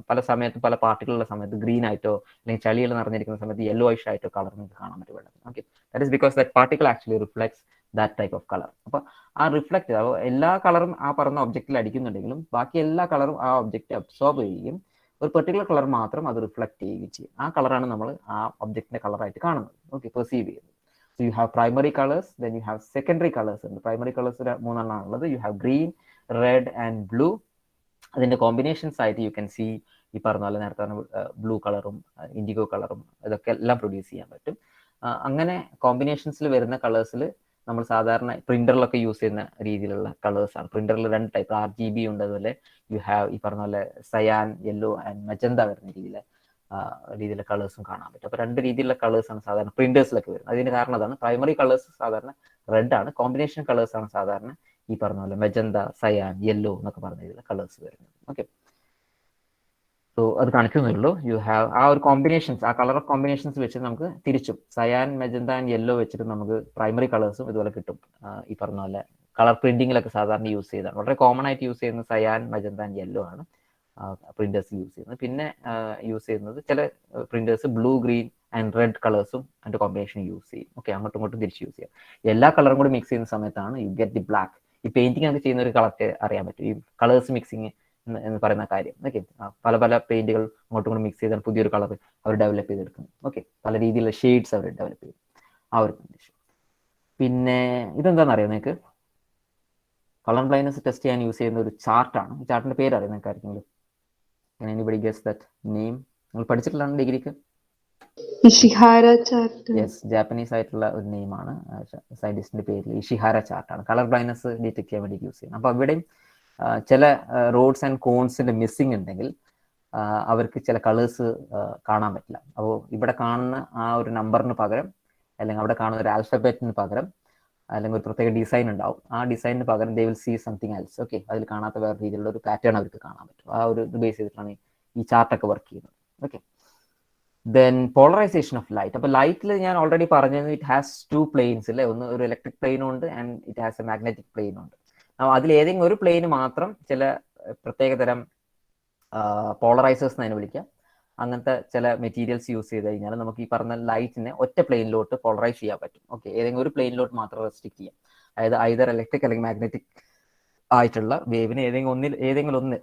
പല സമയത്ത് പല പാർട്ടികളുള്ള സമയത്ത് ഗ്രീൻ ആയിട്ടോ അല്ലെങ്കിൽ ചളിയിൽ നിറഞ്ഞിരിക്കുന്ന സമയത്ത് യെല്ലോ ഐഷ് ആയിട്ടോ കളർ നിങ്ങൾക്ക് കാണാൻ പറ്റും വെള്ളം. Okay, that is because that particle actually reflects that type of colour. അപ്പോൾ ആ റിഫ്ലക്റ്റ് എല്ലാ കളറും ആ പറഞ്ഞ ഒബ്ജക്റ്റിൽ അടിക്കുന്നുണ്ടെങ്കിലും ബാക്കി എല്ലാ കളറും ആ ഒബ്ജക്റ്റ് അബ്സോർബ് ചെയ്യുകയും ഒരു പെർട്ടിക്കുലർ കളർ മാത്രം അത് റിഫ്ലക്ട് ചെയ്യുകയും ചെയ്യും. ആ കളറാണ് നമ്മൾ ആ ഒബ്ജക്റ്റിന്റെ കളറായിട്ട് കാണുന്നത്. ഓക്കെ, പെർസീവ് ചെയ്യുന്നത്. So you have primary colours, then you have secondary colours ഉണ്ട്. പ്രൈമറി കളേഴ്സ് 3 ഉള്ളത്. You have green, red and blue. അതിന്റെ കോമ്പിനേഷൻസ് ആയിട്ട് യു ക്യാൻ സീ ഈ പറഞ്ഞ പോലെ നേരത്തെ ബ്ലൂ കളറും ഇൻഡിഗോ കളറും ഇതൊക്കെ എല്ലാം പ്രൊഡ്യൂസ് ചെയ്യാൻ പറ്റും. അങ്ങനെ കോമ്പിനേഷൻസിൽ വരുന്ന കളേഴ്സിൽ നമ്മൾ സാധാരണ പ്രിന്ററിലൊക്കെ യൂസ് ചെയ്യുന്ന രീതിയിലുള്ള കളേഴ്സാണ്. പ്രിന്ററിൽ 2 ടൈപ്പ്, RGB ഉണ്ട്, അതുപോലെ യു ഹാവ് ഈ പറഞ്ഞ പോലെ സയാൻ, യെല്ലോ ആൻഡ് മജന്ത വരുന്ന രീതിയിലെ കളേഴ്സും കാണാൻ പറ്റും. അപ്പോൾ 2 രീതിയിലുള്ള കളേഴ്സാണ് സാധാരണ പ്രിന്റേഴ്സിലൊക്കെ വരുന്നത്. അതിന് കാരണം അതാണ്. പ്രൈമറി കളേഴ്സ് സാധാരണ റെഡ് ആണ്, കോമ്പിനേഷൻ കളേഴ്സാണ് സാധാരണ ഈ പറഞ്ഞ പോലെ മജന്ത, സയാൻ, യെല്ലോ എന്നൊക്കെ പറഞ്ഞ രീതിയിലുള്ള കളേഴ്സ് വരുന്നത്. ഓക്കെ, സോ അത് കാണിക്കുന്നേ ഉള്ളൂ. യു ഹാവ് ആ ഒരു കോമ്പിനേഷൻസ്, ആ കളർ ഓഫ് കോമ്പിനേഷൻസ് വെച്ച് നമുക്ക് തിരിച്ചും സയാൻ, മജന്ത ആൻഡ് യെല്ലോ വെച്ചിട്ട് നമുക്ക് പ്രൈമറി കളേഴ്സും ഇതുപോലെ കിട്ടും. ഈ പറഞ്ഞ പോലെ കളർ പ്രിന്റിങ്ങിലൊക്കെ സാധാരണ യൂസ് ചെയ്താണ്. വളരെ കോമൺ ആയിട്ട് യൂസ് ചെയ്യുന്നത് സയാൻ, മജന്ത ആൻഡ് യെല്ലോ ആണ് പ്രിന്റേഴ്സ് യൂസ് ചെയ്യുന്നത്. പിന്നെ യൂസ് ചെയ്യുന്നത് ചില printers blue, green and red കളേഴ്സും അതിന്റെ കോമ്പിനേഷൻ യൂസ് ചെയ്യും. ഓക്കെ, അങ്ങോട്ടും ഇങ്ങോട്ടും തിരിച്ച് യൂസ് ചെയ്യാം. എല്ലാ കളറും കൂടി മിക്സ് ചെയ്യുന്ന സമയത്താണ് യു ഗെറ്റ് ദി ബ്ലാക്ക്. ഈ പെയിന്റിംഗ് ഒക്കെ ചെയ്യുന്ന ഒരു കളർക്ക് അറിയാൻ പറ്റും ഈ കളേഴ്സ് മിക്സിങ് എന്ന് പറയുന്ന കാര്യം. ഓക്കെ, പല പെയിന്റുകൾ അങ്ങോട്ടും ഇങ്ങോട്ടും മിക്സ് ചെയ്താൽ പുതിയൊരു കളർ അവർ ഡെവലപ്പ് ചെയ്തെടുക്കും. ഓക്കെ, പല രീതിയിലുള്ള ഷെയ്ഡ്സ് അവർ ഡെവലപ്പ് ചെയ്യും, ആ ഒരു കണ്ടീഷൻ. പിന്നെ ഇതെന്താണെന്ന് അറിയാം നിങ്ങൾക്ക്? കളർ ബ്ലൈൻഡ്നെസ് ടെസ്റ്റ് ചെയ്യാൻ യൂസ് ചെയ്യുന്ന ഒരു ചാർട്ടാണ്. ഈ ചാർട്ടിന്റെ പേര് അറിയാം നിങ്ങൾക്ക് ആർക്കെങ്കിലും? Anybody guess that name? നിങ്ങൾ പഠിച്ചിട്ടുള്ളതാണ് ഡിഗ്രിക്ക്? Ishihara chart. യെസ്, ജാപ്പനീസ് ആയിട്ടുള്ള ഒരു നെയിമാണ്. സയന്റിസ്റ്റിന്റെ പേരിൽ ഇഷിഹാര ചാർട്ടാണ്. കളർ ബ്ലൈൻഡ്നെസ് ഡിറ്റക്ട് ചെയ്യാൻ വേണ്ടി യൂസ് ചെയ്യുന്നത്. അപ്പോൾ ഇവിടെയും ചില റോഡ്സ് ആൻഡ് കോൺസിന്റെ മിസ്സിംഗ് ഉണ്ടെങ്കിൽ അവർക്ക് ചില കളേഴ്സ് കാണാൻ പറ്റില്ല. അപ്പോൾ ഇവിടെ കാണുന്ന ആ ഒരു നമ്പറിന് പകരം, അല്ലെങ്കിൽ അവിടെ കാണുന്ന ഒരു ആൽഫബറ്റിന് പകരം, അല്ലെങ്കിൽ ഒരു പ്രത്യേക ഡിസൈൻ ഉണ്ടാവും. ആ ഡിസൈനിന് പകരം they will see something else. Okay, അതിൽ കാണാത്ത വേറെ രീതിയിലുള്ള ഒരു പാറ്റേൺ അവർക്ക് കാണാൻ പറ്റും. ആ ഒരു ഇത് ബേസ് ചെയ്തിട്ടാണ് ഈ ചാർട്ടൊക്കെ വർക്ക് ചെയ്യുന്നത്. Okay, then polarisation of light. അപ്പോൾ ലൈറ്റിൽ ഞാൻ ഓൾറെഡി പറഞ്ഞത് ഇറ്റ് ഹാസ് 2 പ്ലെയിൻസ് അല്ലേ. ഒന്ന് ഒരു ഇലക്ട്രിക് പ്ലെയിനും ഉണ്ട് and it has A magnetic പ്ലെയിനും ഉണ്ട്. അതിൽ ഏതെങ്കിലും ഒരു പ്ലെയിന് മാത്രം ചില പ്രത്യേകതരം പോളറൈസേഴ്സ് എന്ന് അതിനെ വിളിക്കാം. അങ്ങനത്തെ ചില മെറ്റീരിയൽസ് യൂസ് ചെയ്ത് കഴിഞ്ഞാൽ നമുക്ക് ഈ പറഞ്ഞ ലൈറ്റിനെ ഒറ്റ പ്ലെയിനിലോട്ട് പോളറൈസ് ചെയ്യാൻ പറ്റും. ഓക്കെ, ഏതെങ്കിലും ഒരു പ്ലെയിനിലോട്ട് മാത്രം റെസ്ട്രിക്ട് ചെയ്യാം. അതായത് ഐദർ ഇലക്ട്രിക് അല്ലെങ്കിൽ മാഗ്നറ്റിക് ആയിട്ടുള്ള വേവിന് ഏതെങ്കിലും ഒന്ന്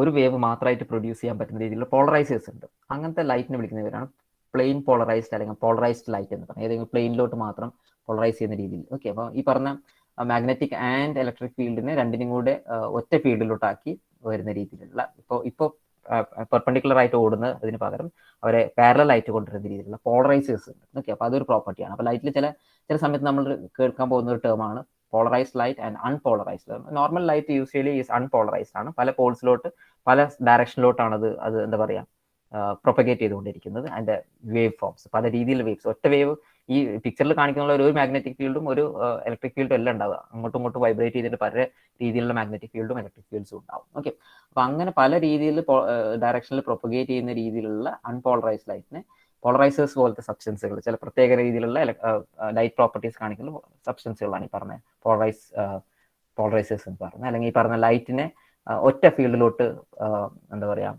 ഒരു വേവ് മാത്രമായിട്ട് പ്രൊഡ്യൂസ് ചെയ്യാൻ പറ്റുന്ന രീതിയിലുള്ള പോളറൈസേഴ്സ് ഉണ്ട്. അങ്ങനത്തെ ലൈറ്റിനെ വിളിക്കുന്ന പേരാണ് പ്ലെയിൻ പോളറൈസ്ഡ് അല്ലെങ്കിൽ പോളറൈസ്ഡ് ലൈറ്റ് എന്ന് പറയുന്നത്. ഏതെങ്കിലും പ്ലെയിനിലോട്ട് മാത്രം പോളറൈസ് ചെയ്യുന്ന രീതിയിൽ. ഓക്കെ, അപ്പോൾ ഈ പറഞ്ഞ മാഗ്നറ്റിക് ആൻഡ് ഇലക്ട്രിക് ഫീൽഡിനെ രണ്ടിനും കൂടെ ഒറ്റ ഫീൽഡിലോട്ടാക്കി വരുന്ന രീതിയിലുള്ള, ഇപ്പോൾ പെർപെൻഡിക്കുലർ ആയിട്ട് ഓടുന്ന അതിന് പകരം അവരെ പാരലൽ ആയിട്ട് കൊണ്ടുവരുന്ന രീതിയിലുള്ള പോളറൈസേഴ്സ് ഉണ്ട്. ഓക്കെ, അപ്പോൾ അതൊരു പ്രോപ്പർട്ടിയാണ്. അപ്പോൾ ലൈറ്റിൽ ചില സമയത്ത് നമ്മൾ കേൾക്കാൻ പോകുന്ന ഒരു ടേമാണ് polarised light and unpolarised. Normal light usually is unpolarised ആണ്. പല പോൾസിലോട്ട് പല ഡയറക്ഷനിലോട്ടാണ് അത് എന്താ പറയുക പ്രൊപ്പഗേറ്റ് ചെയ്തുകൊണ്ടിരിക്കുന്നത്. അതിൻ്റെ വേവ് ഫോംസ് പല രീതിയിലുള്ള വേവ്സ്. ഒറ്റ വേവ് ഈ പിക്ചറിൽ കാണിക്കുന്ന ഒരു മാഗ്നറ്റിക് ഫീൽഡും ഒരു ഇലക്ട്രിക് ഫീൽഡും എല്ലാം ഉണ്ടാവുക. അങ്ങോട്ടും ഇങ്ങോട്ടും വൈബ്രേറ്റ് ചെയ്തിട്ട് പല രീതിയിലുള്ള മാഗ്നറ്റിക് ഫീൽഡും ഇലക്ട്രിക് ഫീൽഡ്സും ഉണ്ടാവും. ഓക്കെ, അപ്പോൾ അങ്ങനെ പല രീതിയിൽ ഡയറക്ഷനിൽ പ്രൊപ്പഗേറ്റ് ചെയ്യുന്ന രീതിയിലുള്ള അൺപോളറൈസ്ഡ് ലൈറ്റിനെ പോളറൈസേഴ്സ് പോലത്തെ സബ്സ്റ്റൻസുകൾ, ചില പ്രത്യേക രീതിയിലുള്ള ലൈറ്റ് പ്രോപ്പർട്ടീസ് കാണിക്കുന്ന സബ്സ്റ്റൻസുകളാണ് ഈ പറഞ്ഞ പോളറൈസേഴ്സ് എന്ന് പറഞ്ഞത്. അല്ലെങ്കിൽ ഈ പറഞ്ഞ ലൈറ്റിനെ ഒറ്റ ഫീൽഡിലോട്ട് എന്താ പറയുക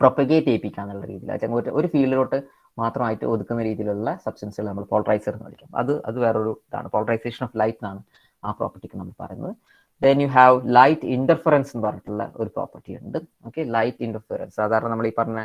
പ്രൊപ്പഗേറ്റ് ചെയ്യിപ്പിക്കുക രീതിയിൽ, ഒരു ഫീൽഡിലോട്ട് മാത്രമായിട്ട് ഒതുക്കുന്ന രീതിയിലുള്ള സബ്സ്റ്റൻസുകൾ നമ്മൾ പോളറൈസർ എന്ന് വിളിക്കും. അത് വേറൊരു ഇതാണ്. പോളറൈസേഷൻ ഓഫ് ലൈറ്റ് എന്നാണ് ആ പ്രോപ്പർട്ടിക്ക് നമ്മൾ പറയുന്നത്. Then you have light interference എന്ന് പറഞ്ഞിട്ടുള്ള ഒരു പ്രോപ്പർട്ടി ഉണ്ട്. ഓക്കെ, ലൈറ്റ് ഇന്റർഫറൻസ് സാധാരണ നമ്മൾ ഈ പറഞ്ഞ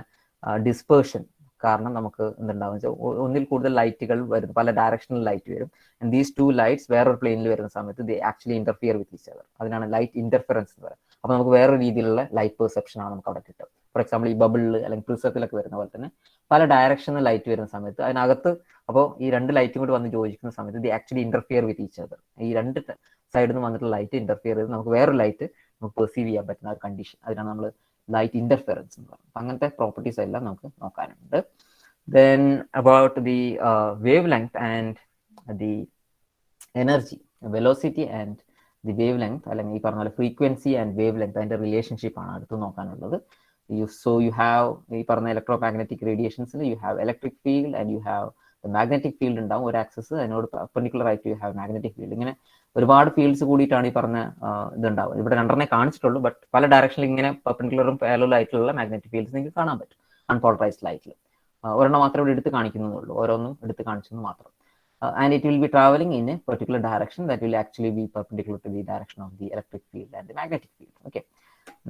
ഡിസ്പേർഷൻ കാരണം നമുക്ക് എന്തുണ്ടാവും വെച്ചാൽ ഒന്നിൽ കൂടുതൽ ലൈറ്റുകൾ വരുന്നു, പല ഡയറക്ഷണൽ ലൈറ്റ് വരും. ആൻഡ് ദീസ് 2 ലൈറ്റ്സ് വേറൊരു പ്ലെയിനിൽ വരുന്ന സമയത്ത് ദേ actually interfere with each other. അതിനാണ് ലൈറ്റ് ഇന്റർഫറൻസ് എന്ന് പറയുന്നത്. അപ്പോൾ നമുക്ക് വേറൊരു രീതിയിലുള്ള ലൈറ്റ് പെർസെപ്ഷൻ ആണ് നമുക്ക് അവിടെ കിട്ടും. ഫോർ എക്സാമ്പിൾ ഈ ബബിളിൽ അല്ലെങ്കിൽ പ്രിസത്തിലൊക്കെ വരുന്ന പോലെ തന്നെ പല ഡയറക്ഷണൽ ലൈറ്റ് വരുന്ന സമയത്ത് അതിനകത്ത് അപ്പോൾ ഈ 2 ലൈറ്റും കൂടി വന്ന് യോജിക്കുന്ന സമയത്ത് the actually interfere with each other. ഈ 2 സൈഡിൽ നിന്ന് വന്നിട്ടുള്ള ലൈറ്റ് ഇന്റർഫിയർ ചെയ്ത് നമുക്ക് വേറൊരു ലൈറ്റ് നമുക്ക് പെർസീവ് ചെയ്യാൻ പറ്റുന്ന ഒരു കണ്ടീഷൻ, അതിനാണ് നമ്മൾ ലൈറ്റ് ഇന്റർഫിയറൻസ് എന്ന് പറയുന്നത്. അങ്ങനത്തെ പ്രോപ്പർട്ടീസ് എല്ലാം നമുക്ക് നോക്കാനുണ്ട്. Then about the wavelength and the energy, velocity and the wavelength, അല്ലെങ്കിൽ ഈ പറഞ്ഞ പോലെ ഫ്രീക്വൻസി ആൻഡ് വേവ് ലെങ്ത്, അതിന്റെ റിലേഷൻഷിപ്പ് ആണ് അടുത്ത് നോക്കാനുള്ളത്. you have ഈ പറഞ്ഞ ഇലക്ട്രോ മാഗ്നറ്റിക് റേഡിയേഷൻസിൽ you have electric field and you have magnetic field ഉണ്ടാവും ഒരു ആക്സസ്, അതിനോട് പെർപെൻഡിക്കുലർ ആയിട്ട് യു ഹാവ് മാഗ്നറ്റിക് ഫീൽഡ്. ഇങ്ങനെ ഒരുപാട് ഫീൽഡ്സ് കൂടിയിട്ടാണ് ഈ പറഞ്ഞ ഇതുണ്ടാവുക. ഇവിടെ 2 കാണിച്ചിട്ടുള്ളൂ, ബട്ട് പല ഡയറക്ഷനിൽ ഇങ്ങനെ പെർപെൻഡിക്കുലറും പാരലലും ആയിട്ടുള്ള മാഗ്നറ്റിക് ഫീൽഡ്സ് നിങ്ങൾക്ക് കാണാൻ പറ്റും അൺപോളറൈസ്ഡ് ലൈറ്റിൽ. ഒരെണ്ണം മാത്രമേ ഇവിടെ എടുത്ത് കാണിക്കുന്നുള്ളൂ, ഓരോന്നും എടുത്ത് കാണിച്ചെന്ന് മാത്രം. And it will be traveling in a particular direction that will actually be perpendicular to the direction of the electric field and the magnetic field. Okay.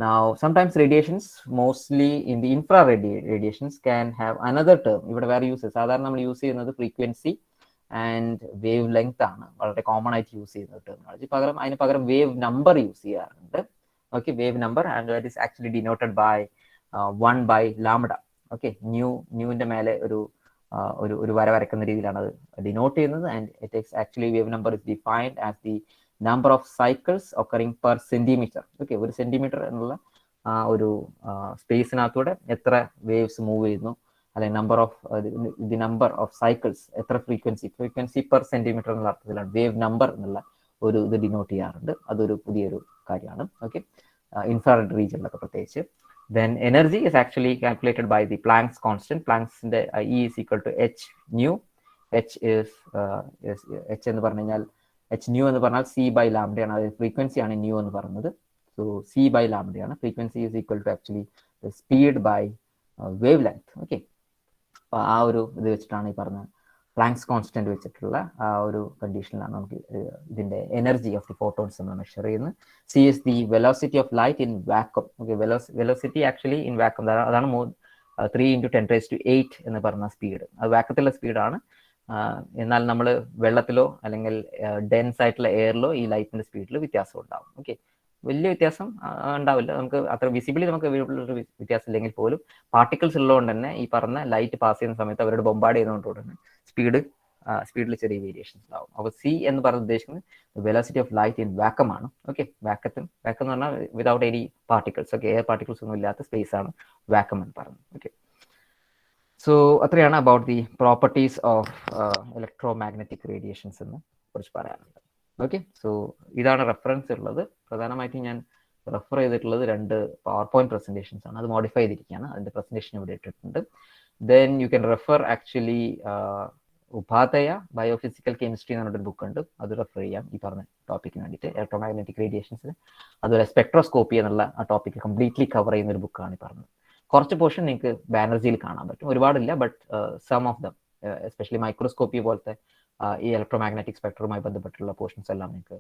Now, sometimes radiations, mostly in the infrared radiations, can have another term. ഇവിടെ വേറെ use സാധാരണ നമ്മൾ use ചെയ്യുന്നത് frequency and wavelength ആണ് വളരെ common ആയിട്ട് use ചെയ്യുന്ന terminology. അതിന് പകരം വേവ് നമ്പർ യൂസ് ചെയ്യാറുണ്ട്. Okay, wave number and that is actually denoted by 1/λ. Okay, ന്യൂവിന്റെ മേലെ ഒരു വര വരയ്ക്കുന്ന രീതിയിലാണ് അത് ഡിനോട്ട് ചെയ്യുന്നത്. And it is actually wave number is defined as the number of cycles occurring per centimetre. Okay, ഒരു സെന്റിമീറ്റർ എന്നുള്ള ഒരു സ്പേസിനകത്തൂടെ എത്ര വേവ്സ് മൂവ് ചെയ്യുന്നു, അല്ലെങ്കിൽ നമ്പർ ഓഫ് സൈക്കിൾസ്, എത്ര ഫ്രീക്വൻസി പെർ സെന്റിമീറ്റർ എന്നുള്ള അർത്ഥത്തിലാണ് വേവ് നമ്പർ എന്നുള്ള ഒരു ഇത് ഡിനോട്ട് ചെയ്യാറുണ്ട്. അതൊരു പുതിയൊരു കാര്യമാണ്. ഓക്കെ, ഇൻഫ്രാറെഡ് റീജിയനിലൊക്കെ പ്രത്യേകിച്ച്. Then energy is actually calculated by the Planck's constant. Planck's E is equal to h nu. H is h എന്ന് പറഞ്ഞു കഴിഞ്ഞാൽ h nu എന്ന് പറഞ്ഞാൽ c by lambda ആണ്. അതായത് ഫ്രീക്വൻസി ആണ് nu എന്ന് പറയുന്നത്. സോ c by lambda ആണ്. Frequency is equal to actually the speed by wavelength. Okay, അപ്പോൾ ആ ഒരു ഇത് വെച്ചിട്ടാണ് ഈ പറഞ്ഞ പ്ലാങ്ക്സ് കോൺസ്റ്റന്റ് വെച്ചിട്ടുള്ള ആ ഒരു കണ്ടീഷനിലാണ് നമുക്ക് ഇതിന്റെ എനർജി ഓഫ് ദി ഫോട്ടോൺസ് നമ്മൾ മെഷർ ചെയ്യുന്നത്. C is the velocity of light in vacuum. Okay, velocity actually in vacuum, അതാണ് 3 × 10⁸ എന്ന് പറഞ്ഞ സ്പീഡ്. അത് വാക്വത്തിലുള്ള സ്പീഡാണ്. എന്നാൽ നമ്മൾ വെള്ളത്തിലോ അല്ലെങ്കിൽ ഡെൻസ് ആയിട്ടുള്ള എയറിലോ ഈ ലൈറ്റിന്റെ സ്പീഡിൽ വ്യത്യാസം ഉണ്ടാവും. ഓക്കെ, വലിയ വ്യത്യാസം ഉണ്ടാവില്ല, നമുക്ക് അത്ര വിസിബിളി നമുക്ക് ഒരു വ്യത്യാസം ഇല്ലെങ്കിൽ പോലും പാർട്ടിക്കിൾസ് ഉള്ളതുകൊണ്ട് തന്നെ ഈ പറഞ്ഞ ലൈറ്റ് പാസ് ചെയ്യുന്ന സമയത്ത് അവരോട് ബൊമ്പാഡ് ചെയ്യുന്നതുകൊണ്ട് തന്നെ സ്പീഡ് സ്പീഡിൽ ചെറിയ വേരിയേഷൻസ് ഉണ്ടാവും. അപ്പോൾ സി എന്ന് പറഞ്ഞ് ഉദ്ദേശിക്കുന്നത് velocity of light in vacuum ആണ്. ഓക്കെ, വാക്കം എന്ന് പറഞ്ഞാൽ without any particles, okay, air particles ഒന്നും ഇല്ലാത്ത സ്പേസ് ആണ് വാക്കം എന്ന് പറയുന്നത്. ഓക്കെ, സോ അത്രയാണ് about the properties of electro magnetic radiations എന്ന് കുറിച്ച് പറയാനുള്ളത്. ഓക്കെ, സോ ഇതാണ് റെഫറൻസ് ഉള്ളത്. പ്രധാനമായിട്ടും ഞാൻ റെഫർ ചെയ്തിട്ടുള്ളത് 2 പവർ പോയിന്റ് പ്രസന്റേഷൻസ് ആണ്. അത് മോഡിഫൈ ചെയ്തിരിക്കുകയാണ്. അതിന്റെ പ്രസന്റേഷൻ ഇവിടെ ഇട്ടിട്ടുണ്ട്. Then you can refer actually Upadhyay biophysical chemistry എന്ന് പറഞ്ഞൊരു ബുക്ക് ഉണ്ട്. അത് റെഫർ ചെയ്യാം ഈ പറഞ്ഞ ടോപ്പിക്കിന് വേണ്ടിയിട്ട്, ഇലക്ട്രോമാഗ്നറ്റിക് റേഡിയേഷൻസിന്. അതുപോലെ സ്പെക്ട്രോസ്കോപ്പി എന്നുള്ള ആ ടോപ്പിക്ക് കംപ്ലീറ്റ്ലി കവർ ചെയ്യുന്ന ഒരു ബുക്കാണ് ഈ പറഞ്ഞത്. കുറച്ച് പോർഷൻ നിങ്ങൾക്ക് ബാനർജിയിൽ കാണാൻ പറ്റും, ഒരുപാടില്ല, but some of them, especially microscopy പോലത്തെ ഈ ഇലക്ട്രോമാഗ്നറ്റിക് സ്പെക്ട്രവുമായി ബന്ധപ്പെട്ടുള്ള പോർഷൻസ് എല്ലാം നിങ്ങൾക്ക്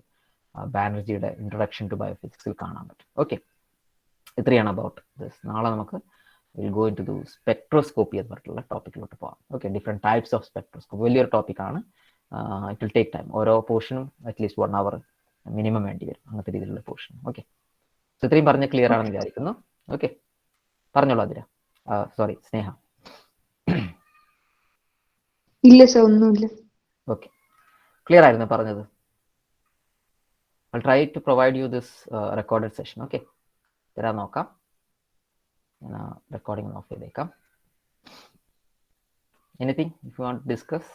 ബാനർജിയുടെ ഇൻട്രൊഡക്ഷൻ ടു ബയോഫിസിക്സിൽ കാണാൻ പറ്റും. ഓക്കെ, ഇത്രയാണ് അബൌട്ട് ദിസ്. നാളെ നമുക്ക് വിൽ ഗോ ഇൻ ടു ദു സ്പെക്ട്രോസ്കോപ്പി എന്ന് പറഞ്ഞിട്ടുള്ള ടോപ്പിക്കിലോട്ട് പോകാം. Okay, different types of spectroscopy വലിയൊരു ടോപ്പിക്കാണ്. It will take time. ഓരോ പോർഷനും അറ്റ്ലീസ്റ്റ് 1 hour മിനിമം വേണ്ടി വരും, അങ്ങനത്തെ രീതിയിലുള്ള പോർഷൻ. ഓക്കെ, സോ ഇത്രയും പറഞ്ഞ് ക്ലിയർ ആണെന്ന് വിചാരിക്കുന്നു. ഓക്കെ, പറഞ്ഞോളൂ അതിര, സോറി സ്നേഹ. ഇല്ല സർ, ഒന്നുമില്ല. ഓക്കെ, ക്ലിയർ ആയിരുന്നു പറഞ്ഞത്. I'll try to provide you this recorded session. Okay, തരാൻ നോക്കാം. റെക്കോർഡിംഗ് ഓഫ് ചെയ്തേക്കാം. Anything if you want to discuss?